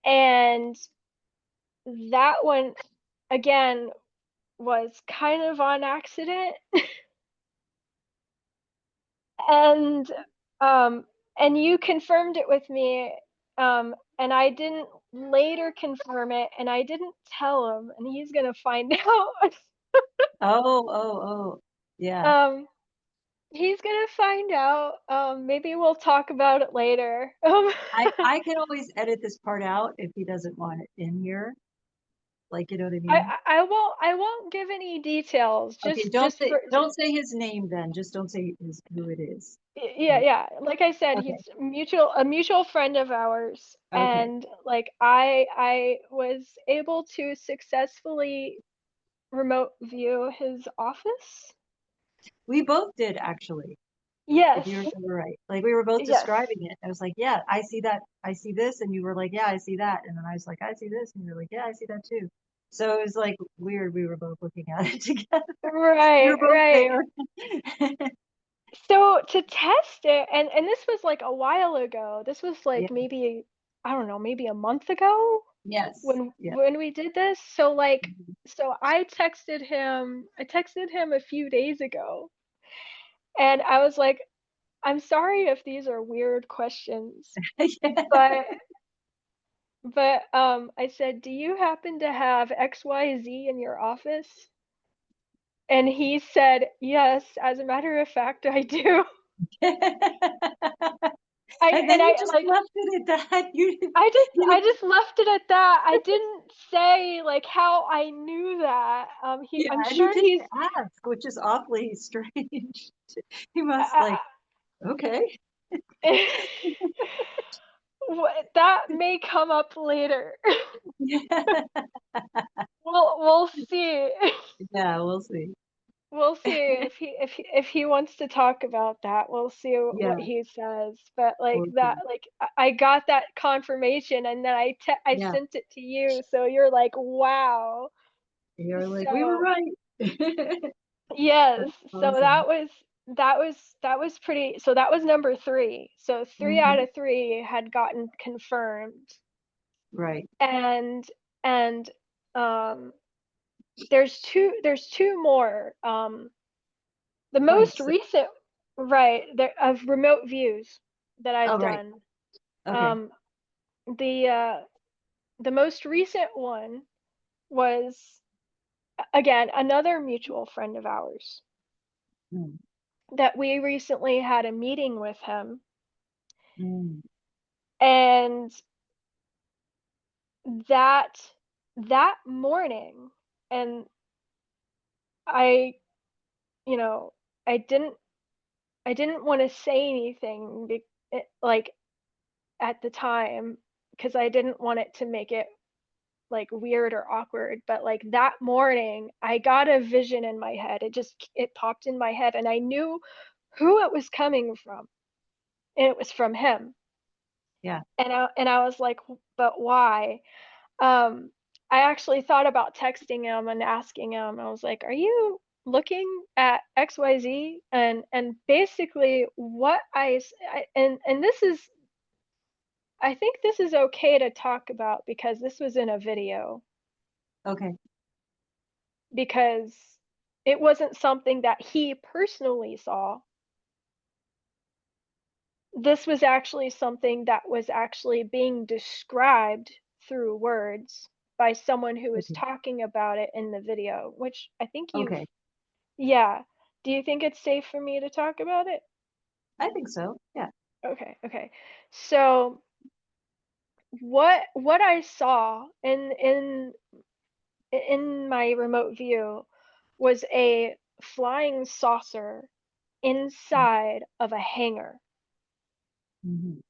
and that one again was kind of on accident. And, um, and you confirmed it with me, and I didn't later confirm it, and I didn't tell him, and he's gonna find out. Oh, oh, oh. Yeah. Um, he's gonna find out. Maybe we'll talk about it later. I can always edit this part out if he doesn't want it in here. Like, you know what I mean? I won't give any details. Okay, Just for don't say his name then. Just don't say who it is. yeah, Like, yeah. Like I said, okay, he's a mutual friend of ours, okay. and like I was able to successfully remote view his office. We both did actually, if Yes. you remember right. Like we were both Yes. describing it. I was like, yeah, I see that. I see this. And you were like, yeah, I see that. And then I was like, I see this. And you were like, yeah, I see that too. So it was like weird. We were both looking at it together. We Right, were both right. there. So to test it, and this was like a while ago. This was Yeah. like maybe I don't know, maybe a month ago Yes. Yeah. when we did this. So like Mhm. so I texted him a few days ago, and I was like, "I'm sorry if these are weird questions, but I said, "Do you happen to have XYZ in your office?" And he said, "Yes, as a matter of fact, I do." And then you I just like left it at that. You didn't, you I didn't, just left it at that. I didn't say like how I knew that. yeah, I'm and you sure he's didn't ask, which is awfully strange. He must uh, like, okay. that may come up later. Yeah. We'll see. Yeah, we'll see. We'll see if he wants to talk about that. We'll see what Yeah, he says. But like we'll that, see. like I got that confirmation, and then I Yeah, sent it to you, so you're like, wow. you're like, we were So right. yes, That's so awesome. that was pretty. So that was number three. So three out Hmm. of three had gotten confirmed, Right. and and um, there's two more. The Wait, most recent, right, there of remote views that I've oh, right. done. Okay. Um, the uh, the most recent one was again another mutual friend of ours Mm. that we recently had a meeting with him, Mm. and that that morning, and I, you know, I didn't want to say anything like at the time because I didn't want it to make it like weird or awkward, but like that morning I got a vision in my head. It popped in my head, and I knew who it was coming from, and it was from him. Yeah. And I was like, but why? Um, I actually thought about texting him and asking him. I was like, "Are you looking at XYZ?" And basically what and this is I think this is okay to talk about because this was in a video, Okay. because it wasn't something that he personally saw. This was actually something that was actually being described through words by someone who was Okay. talking about it in the video, which I think you've Okay. yeah. Do you think it's safe for me to talk about it? I think so. Yeah. Okay, okay. So what I saw in my remote view was a flying saucer inside of a hangar. Mm-hmm.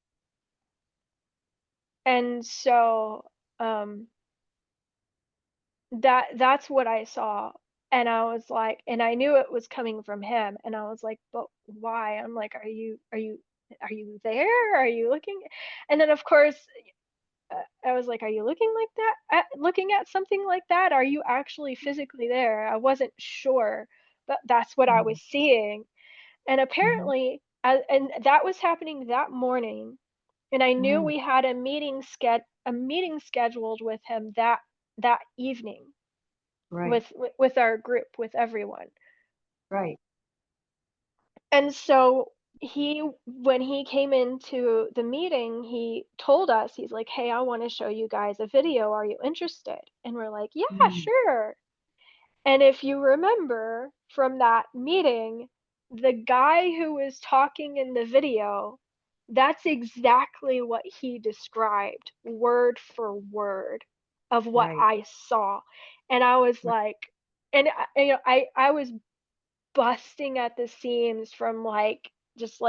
And so um that's what I saw, and I was like, and I knew it was coming from him, and I was like, but why? I'm like, are you there? Are you looking? And then of course I was like, are you looking like that? Looking at something like that? Are you actually physically there? I wasn't sure, but that's what I Mm-hmm. was seeing. And Mm-hmm. apparently, and that was happening that morning. and I knew Mm, we had a meeting scheduled with him that evening right, with our group, with everyone. right. And so when he came into the meeting, he told us, he's like, "Hey, I want to show you guys a video. Are you interested?" And we're like, "Yeah, Mm, sure." And if you remember from that meeting, the guy who was talking in the video, that's exactly what he described, word for word, of what right, I saw. And I was right. like, I was busting at the seams from just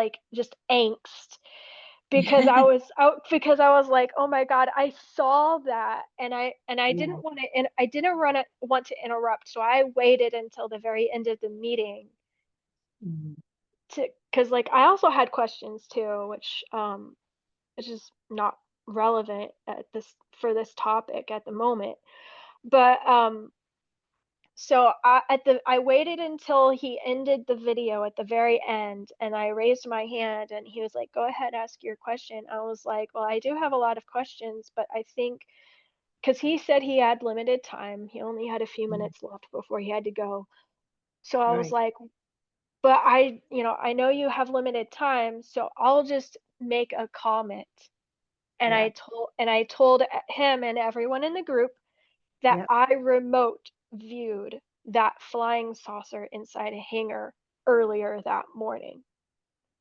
angst because I was like, "Oh my god, I saw that," and I Yeah. didn't want to interrupt, so I waited until the very end of the meeting Mhm. to, because like, I also had questions too, which is not relevant at this for this topic at the moment, but, so I waited until he ended the video at the very end, and I raised my hand, and he was like, "Go ahead, ask your question." I was like, "Well, I do have a lot of questions, but I think," because he said he had limited time. He only had a few Mm, minutes left before he had to go. So I was right. like, "But I know you have limited time, so I'll just make a comment." And Yeah. I told him and everyone in the group that Yep. I remote viewed that flying saucer inside a hangar earlier that morning.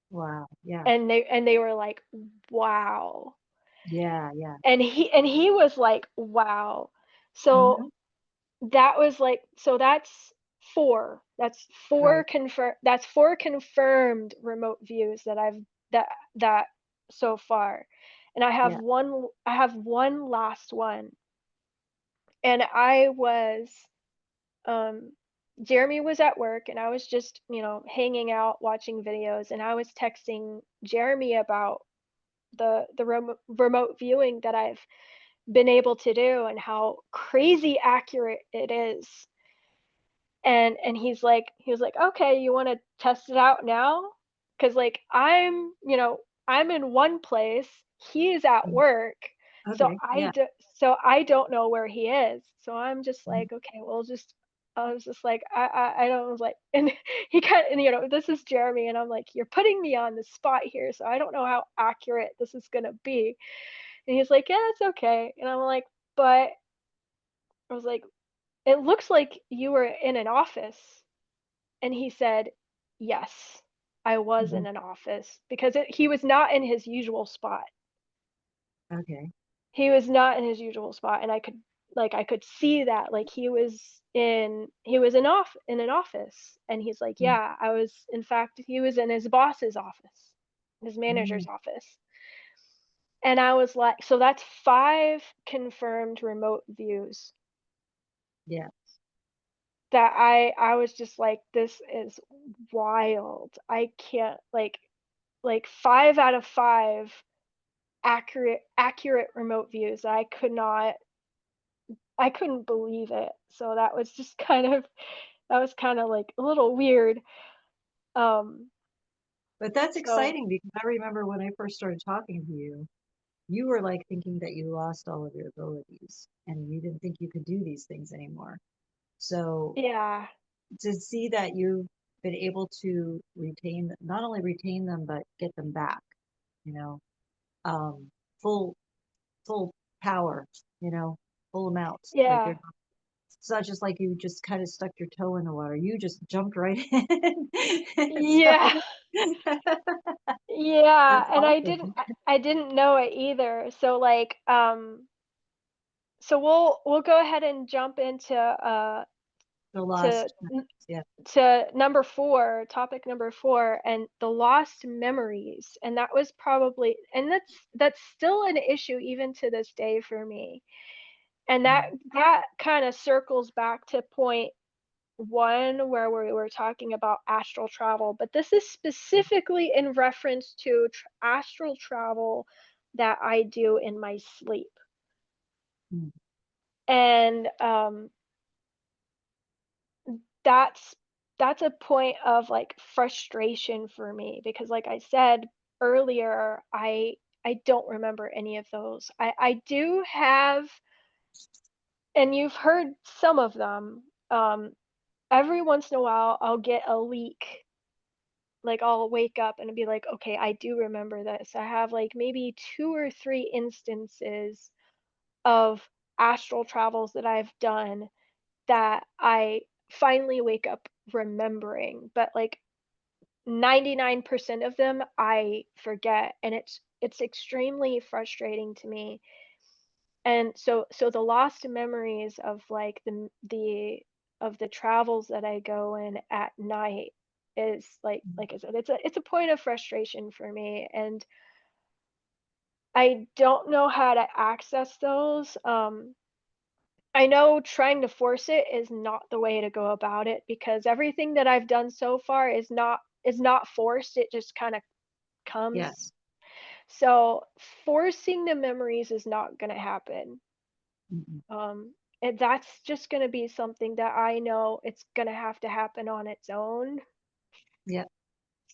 Wow. Yeah. And they were like, "Wow." Yeah. Yeah. And he was like, "Wow." So Hmm. that's 4. Right. That's 4 confirmed remote views that that so far. And Yeah. I have one last one. And I was um Jeremy was at work and I was just, hanging out watching videos, and I was texting Jeremy about the remote viewing that I've been able to do and how crazy accurate it is. And he was like, "Okay, you want to test it out now?" Cuz like I'm in one place, he's at Mm, work. So okay. Yeah. I don't know where he is. So I'm just Mhm. like, "Okay, well just," I was just like, I don't was like, and he kind of, and this is Jeremy, and I'm like, "You're putting me on the spot here, so I don't know how accurate this is going to be." And he's like, "Yeah, it's okay." And I'm like, "But," I was like, "It looks like you were in an office." And he said, "Yes, I was Mhm. in an office," because he was not in his usual spot. Okay. He was not in his usual spot, and I could see that, like, he was in an office, and he's like, Mm, "Yeah, I was," in fact, he was in his boss's office, his mm, manager's office. And I was like, so that's 5 confirmed remote views yeah. that I was just like, "This is wild." I can't, like 5 out of 5 accurate remote views. I couldn't believe it. So that was just that was kind of like a little weird. Um, But that's so exciting because I remember when I first started talking to you, you were like thinking that you lost all of your abilities and you didn't think you could do these things anymore. So yeah, to see that you've been able to retain, not only retain them, but get them back, you know, um, full, full power, you know, full amount. Like yeah, you're not, it's not just like you just kind of stuck your toe in the water. You just jumped right in. yeah, So yeah. that's And awesome. I didn't know it either. So like, so we'll go ahead and jump into The to lost, yeah. number 4, topic number 4, and the lost memories. And that was probably, and that's still an issue even to this day for me. And Mm, that kind of circles back to point 1 where we were talking about astral travel, but this is specifically in reference to astral travel that I do in my sleep. mm, And that's that's a point of like frustration for me because like I said earlier, I don't remember any of those. I do have, and you've heard some of them. Every once in a while, I'll get a leak. Like I'll wake up and be like, okay, I do remember this. I have like maybe 2 or 3 instances of astral travels that I've done that I finally wake up remembering. But like 99% of them I forget, and it's extremely frustrating to me. And so the lost memories of like the of the travels that I go in at night is like I said, it's a point of frustration for me, and I don't know how to access those. I know trying to force it is not the way to go about it, because everything that I've done so far is not forced, it just kind of comes. Yes. So forcing the memories is not going to happen. Mm-mm. And that's just going to be something that I know it's going to have to happen on its own. Yep.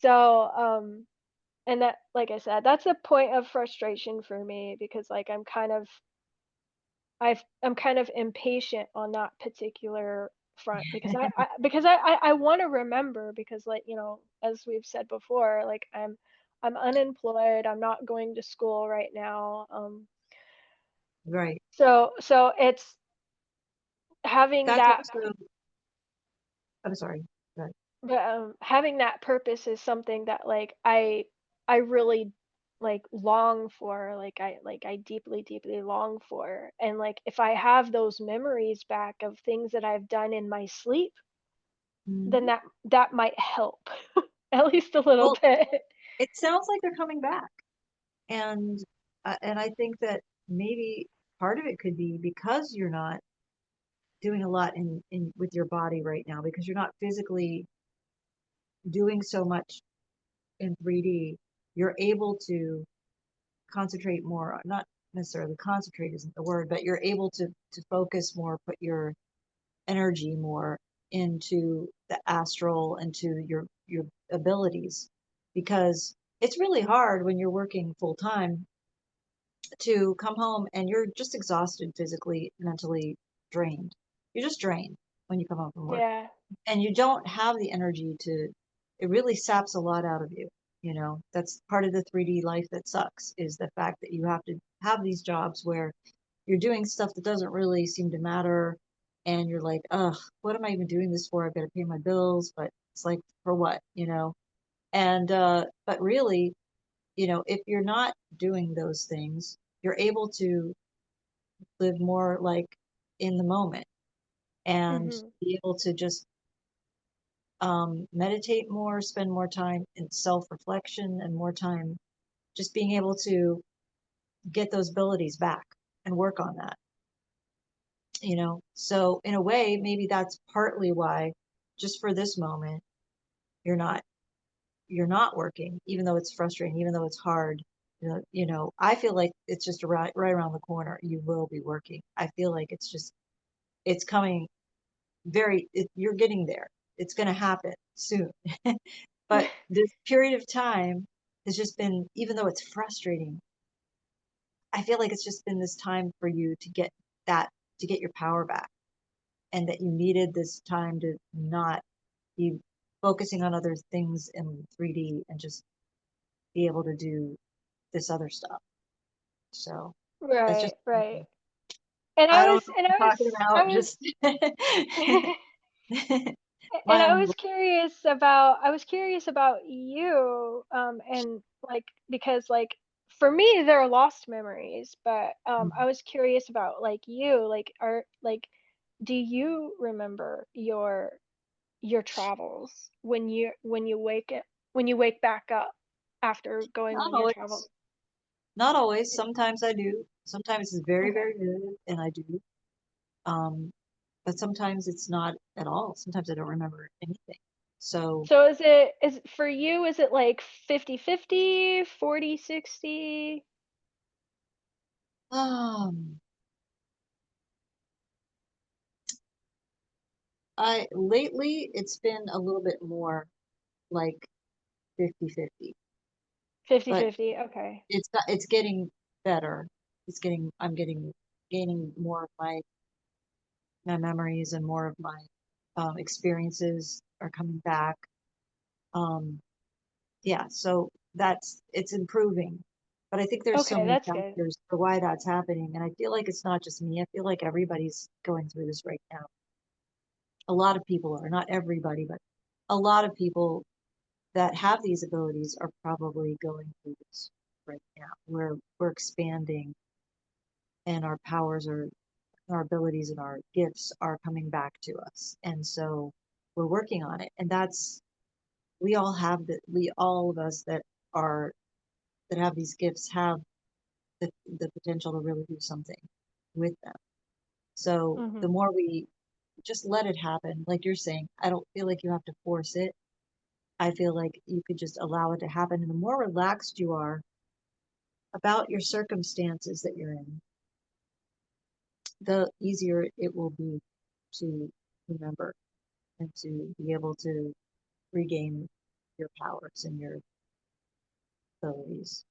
So, and that, like I said, that's a point of frustration for me, because like I'm kind of impatient on that particular front, because I want to remember, because like, as we've said before, like I'm unemployed, I'm not going to school right now. Right. So it's having That's that. also, I'm sorry. Right. But, having that purpose is something that, like, I really, like, long for, like, I deeply, deeply long for, and, like, if I have those memories back of things that I've done in my sleep, then Mhm. that might help, at least a little Well, bit. it sounds like they're coming back. And and I think that maybe part of it could be because you're not doing a lot in with your body right now, because you're not physically doing so much in 3D, you're able to concentrate more, not necessarily concentrate isn't the word, but you're able to focus more, put your energy more into the astral, into your abilities, because it's really hard when you're working full time to come home and you're just exhausted, physically, mentally drained. You're just drained when you come home from work, Yeah. and you don't have the energy to, it really saps a lot out of you. That's part of the 3D life that sucks, is the fact that you have to have these jobs where you're doing stuff that doesn't really seem to matter, and you're like, ugh, what am I even doing this for? I've got to pay my bills, but it's like, for what? And but really, if you're not doing those things, you're able to live more like in the moment, and Mhm. be able to just meditate more, spend more time in self-reflection, and more time just being able to get those abilities back and work on that. So in a way, maybe that's partly why, just for this moment, you're not you're not working, even though it's frustrating, even though it's hard. I feel like it's just right around the corner. You will be working. I feel like it's coming you're getting there. It's going to happen soon. But this period of time has just been, even though it's frustrating, I feel like it's just been this time for you that, to get your power back, and that you needed this time to not be focusing on other things in 3D, and just be able to do this other stuff. So that's just, Right, right. And I I don't was know and what I I'm was talking I about, was just And my own. I was curious about you, and like, because like for me they're lost memories, but I was curious about like you, like, are like, do you remember your travels when you wake back up after going Not on your travels? always. Not always. Sometimes I do. Sometimes it's very, Okay. very good, and I do. Um, but sometimes it's not at all. Sometimes I don't remember anything. So, So is for you, is it like 50-50, 40-60? um, I lately it's been a little bit more like 50-50. but 50-50. Okay. it's getting better. I'm getting gaining more of my memories, and more of my experiences are coming back. Um, yeah, so it's improving. But I think there's so Okay, many that's good. factors for why that's happening, and I feel like it's not just me. I feel like everybody's going through this right now. A lot of people are, not everybody, but a lot of people that have these abilities are probably going through this right now. We're expanding, and our powers are, our abilities and our gifts are coming back to us. And so we're working on it. And that's, we all of us are, that have these gifts have the potential to really do something with them. So the Hmm. more we just let it happen, like you're saying, I don't feel like you have to force it. I feel like you could just allow it to happen. And the more relaxed you are about your circumstances that you're in, the easier it will be to remember and to be able to regain your powers and your abilities.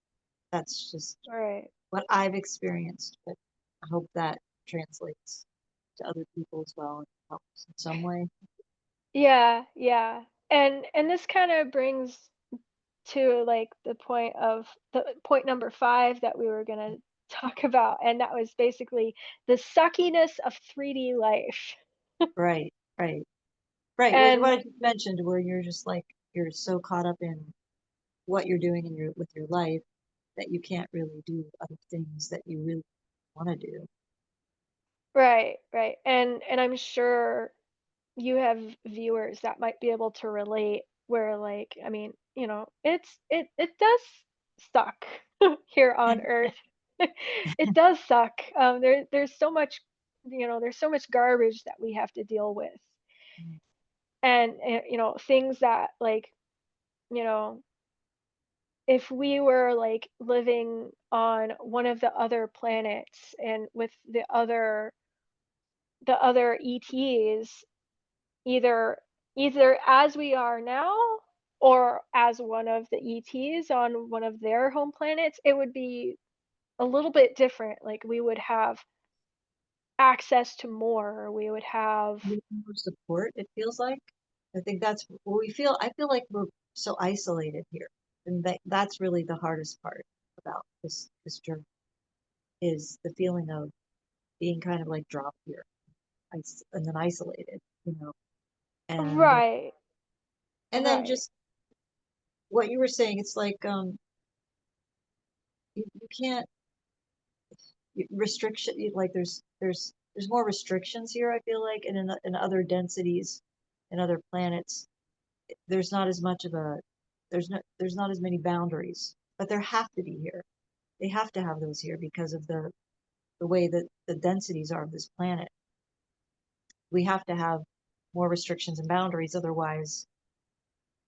That's just Right. what I've experienced, but I hope that translates to other people as well and helps in some way. Yeah, yeah. And this kind of brings to like the point number 5 that we were gonna talk about, and that was basically the suckiness of 3D life. Right, right, right. What And I just mentioned, where you're just like, you're so caught up in what you're doing in your with your life that you can't really do other things that you really want to do. right, right. And I'm sure you have viewers that might be able to relate where like, I mean, it does suck here on Earth. It does suck. There's so much, there's so much garbage that we have to deal with. And things that like, you know, if we were like living on one of the other planets and with the other ETs, either as we are now or as one of the ETs on one of their home planets, it would be a little bit different. Like we would have access to more. We would have Need more support, it feels like. I think that's what we feel. I feel like we're so isolated here. And that's really the hardest part about this journey, is the feeling of being kind of like dropped here, and then isolated, and right, and then right. just what you were saying, it's like you can't restriction, like there's more restrictions here, I feel like, and in other densities, in other planets, there's not as much of a, there's not as many boundaries, but there have to be here. They have to have those here because of the way that the densities are of this planet. We have to have more restrictions and boundaries, otherwise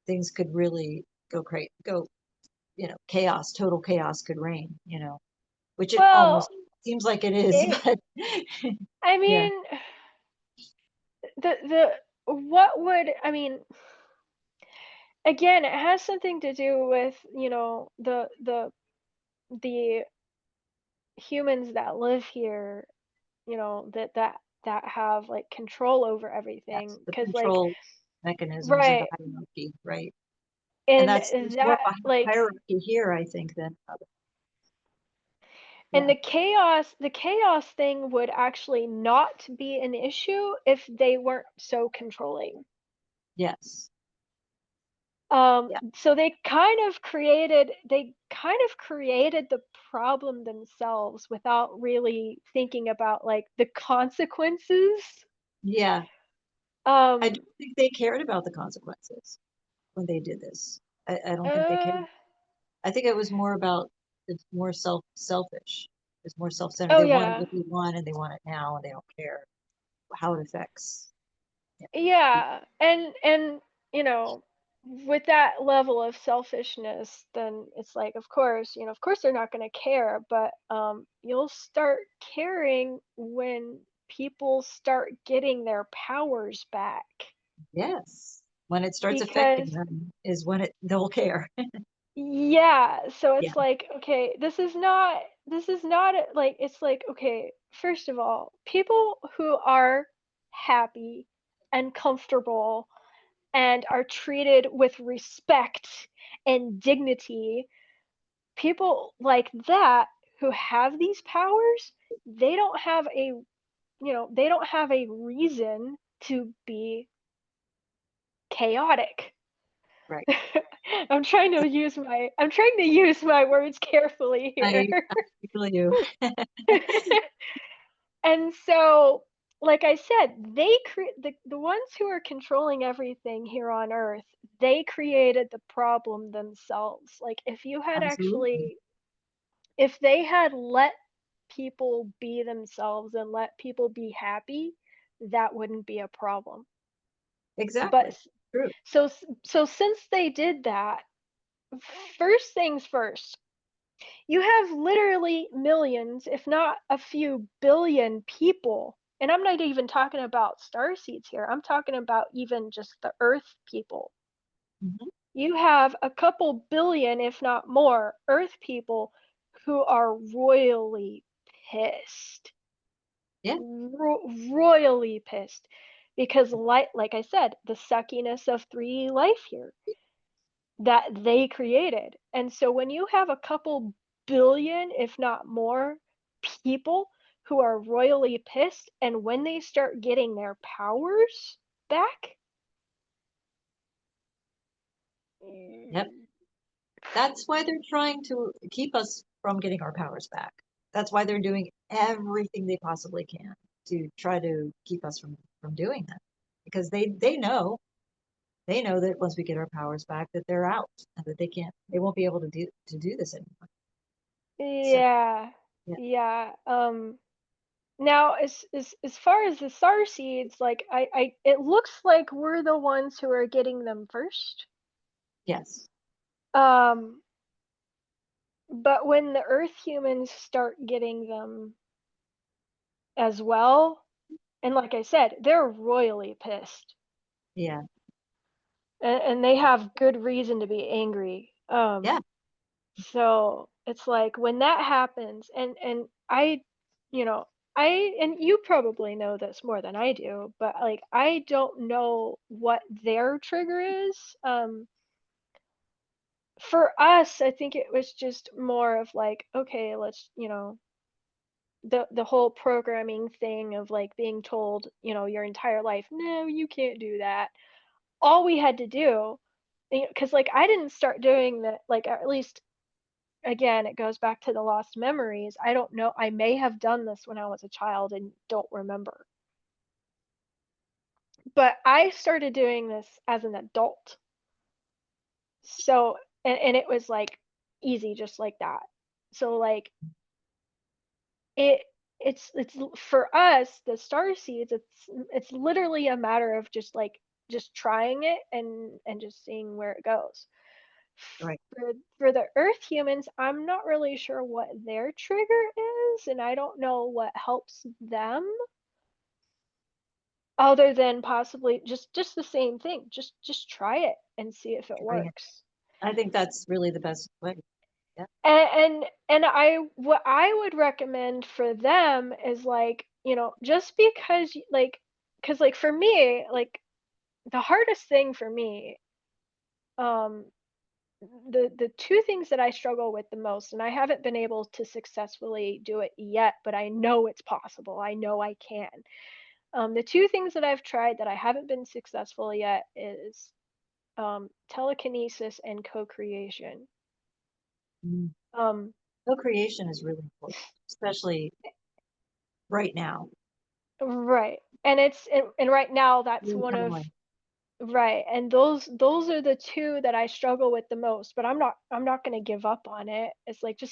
things could really go crazy, go, chaos, total chaos could reign, which it Well, almost seems like it is. it But I yeah, mean, the what would I mean, again, it has something to do with, the humans that live here, that have like control over everything. yes, the Cause like, control mechanisms and the right, hierarchy, right? And and there's more that of a like hierarchy here, I think, than other. and Yeah. the chaos thing would actually not be an issue if they weren't so controlling. Yes. Yeah. So they kind of created the problem themselves without really thinking about like the consequences. Yeah. I Um, don't think they cared about the consequences when they did this. I don't think they uh, cared. I think it was more about, it's more selfish. It's more self-centered. oh They wanted yeah. what they want, and they want it now, and they don't care how it affects. Yeah. Yeah, and you know, with that level of selfishness, then it's like, of course they're not going to care, but you'll start caring when people start getting their powers back Yes. When it starts affecting because them is when they'll care. Yeah, so Yeah, it's like, okay, this is not like it's like, okay, first of all, people who are happy and comfortable and are treated with respect and dignity, people like that who have these powers, they don't have a, they don't have a reason to be chaotic. right. I'm trying to use my words carefully here. I feel you. And so, like I said, the ones who are controlling everything here on Earth, they created the problem themselves. Like Absolutely. if they had let people be themselves and let people be happy, that wouldn't be a problem. But Exactly. True. so since they did that, first things first, you have literally millions, if not a few billion people. And I'm not even talking about star seeds here. I'm talking about even just the Earth people. Hmm. You have a couple billion, if not more, Earth people who are royally pissed. Yeah. Royally pissed. Because, like I said, the suckiness of 3D life here that they created. And so when you have a couple billion, if not more, people who are royally pissed, and when they start getting their powers back, Yep. mm, That's why they're trying to keep us from getting our powers back. That's why they're doing everything they possibly can to try to keep us from doing that. Because they know that once we get our powers back that they're out and that they won't be able to do this anymore. So yeah, yeah. yeah. Now, as far as the star seeds, like it looks like we're the ones who are getting them first. Yes. Um, but when the Earth humans start getting them as well, and like I said, they're royally pissed, Yeah. and they have good reason to be angry. Yeah. So it's like when that happens, and you know, and you probably know this more than I do, but like I don't know what their trigger is. For us, I think it was just more of like, okay, let's, the whole programming thing of like being told, your entire life, no, you can't do that. All we had to do, because like I didn't start doing that, like at least again, it goes back to the lost memories. I don't know. I may have done this when I was a child and don't remember. But I started doing this as an adult. So, and it was like easy just like that. So like it for us, the star seeds, it's literally a matter of just trying it and just seeing where it goes. Right. For the earth humans, I'm not really sure what their trigger is, and I don't know what helps them other than possibly just the same thing. Just try it and see if it Trying it. works. I think that's really the best way. Yeah. And I what I would recommend for them is like, just because cuz like for me, like the hardest thing for me, um the two things that I struggle with the most, and I haven't been able to successfully do it yet, but I know it's possible. I know I can. The two things that I've tried that I haven't been successful yet is telekinesis and co-creation. Mm. Um, Co-creation is really important, especially right now. right. And right now that's Really one of prevalent. right. And those are the two that I struggle with the most, but I'm not going to give up on it. It's like No,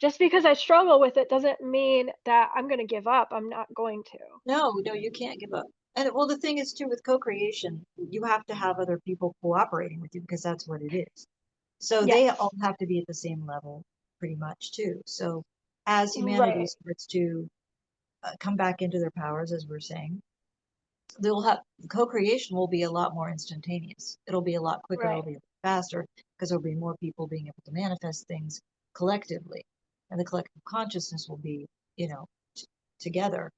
just because I struggle with it doesn't mean that I'm going to give up. I'm not going to. no, you can't give up. And well, the thing is too with co-creation, you have to have other people cooperating with you because that's what it is. So they all Yes. have to be at the same level, pretty much too. So as humanity Right. starts to come back into their powers, as we're saying, they'll have co-creation will be a lot more instantaneous. It'll be a lot quicker. It'll Right. be faster because there'll be more people being able to manifest things collectively, and the collective consciousness will be, you know, together,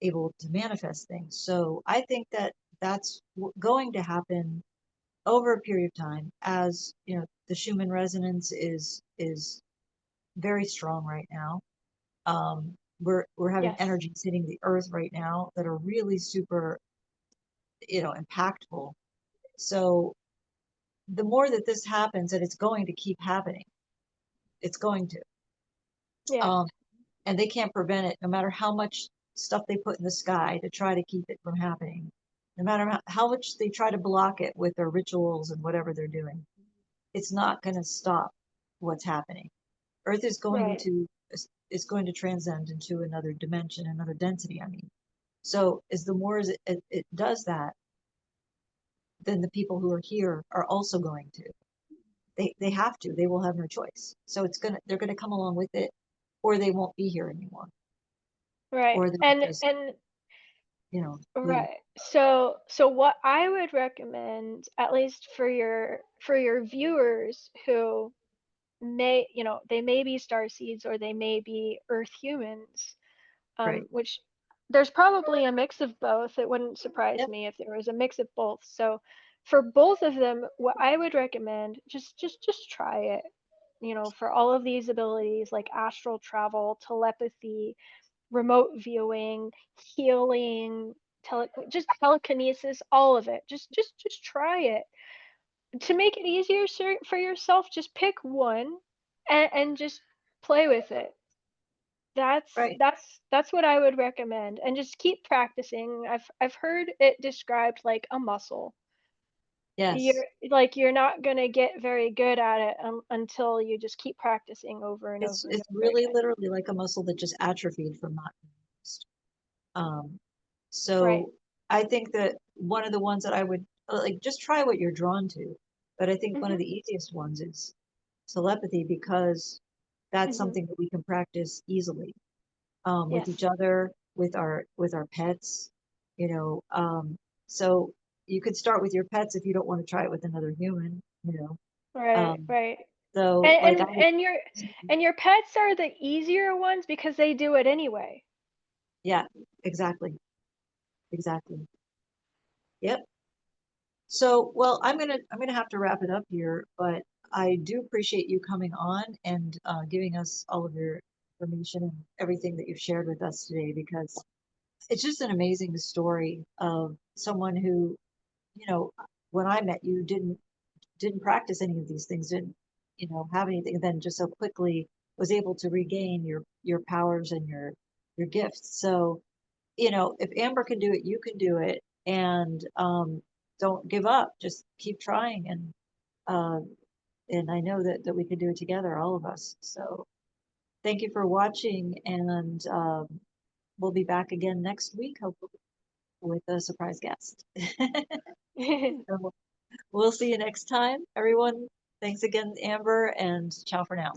able to manifest things. So I think that that's going to happen over a period of time, as you know, the Schumann resonance is very strong right now. We're having Yes. energies hitting the earth right now that are really super, you know, impactful. So the more that this happens, and it's going to keep happening, it's going to, Yeah. um, and they can't prevent it, no matter how much stuff they put in the sky to try to keep it from happening, no matter how much they try to block it with their rituals and whatever they're doing. It's not going to stop what's happening. Earth Right. is going to transcend into another dimension, another density. I mean, so as the more as it does that, then the people who are here are also going to. They have to. They will have no choice. So they're gonna come along with it, or they won't be here anymore, Right. or they'll just, And leave. right. So what I would recommend, at least for your viewers who may, they may be star seeds or they may be earth humans, Right. which there's probably a mix of both. It wouldn't surprise Yep. me if there was a mix of both. So for both of them, what I would recommend, just try it. For all of these abilities like astral travel, telepathy, remote viewing, healing, just telekinesis, all of it. Just try it. To make it easier for yourself, just pick one and just play with it. That's Right. that's that's what I would recommend, and just keep practicing. I've heard it described like a muscle. Yes. You're not gonna get very good at it until you just keep practicing over and over and It's over really again. literally like a muscle that just atrophied from not being used. Um, Right. so I think that one of the ones that I would, like, just try what you're drawn to. But I think one of Mhm. the easiest ones is telepathy, because that's Mhm. something that we can practice easily, with Yes. each other, with our pets, you know. So you could start with your pets if you don't want to try it with another human, you know. Right. Um, Right. so And like I and would, and your and your pets are the easier ones because they do it anyway. yeah, exactly, exactly. Yep. So, well, I'm gonna have to wrap it up here, but I do appreciate you coming on and, giving us all of your information and everything that you've shared with us today, because it's just an amazing story of someone who, you know, when I met you, didn't practice any of these things, didn't, have anything, and then just so quickly was able to regain your powers and your gifts. So, if Amber can do it, you can do it. And, don't give up. Just keep trying. Uh, and I know that we can do it together, all of us. So thank you for watching. And, we'll be back again next week, hopefully, with a surprise guest. So we'll see you next time, everyone. Thanks again, Amber, and ciao for now.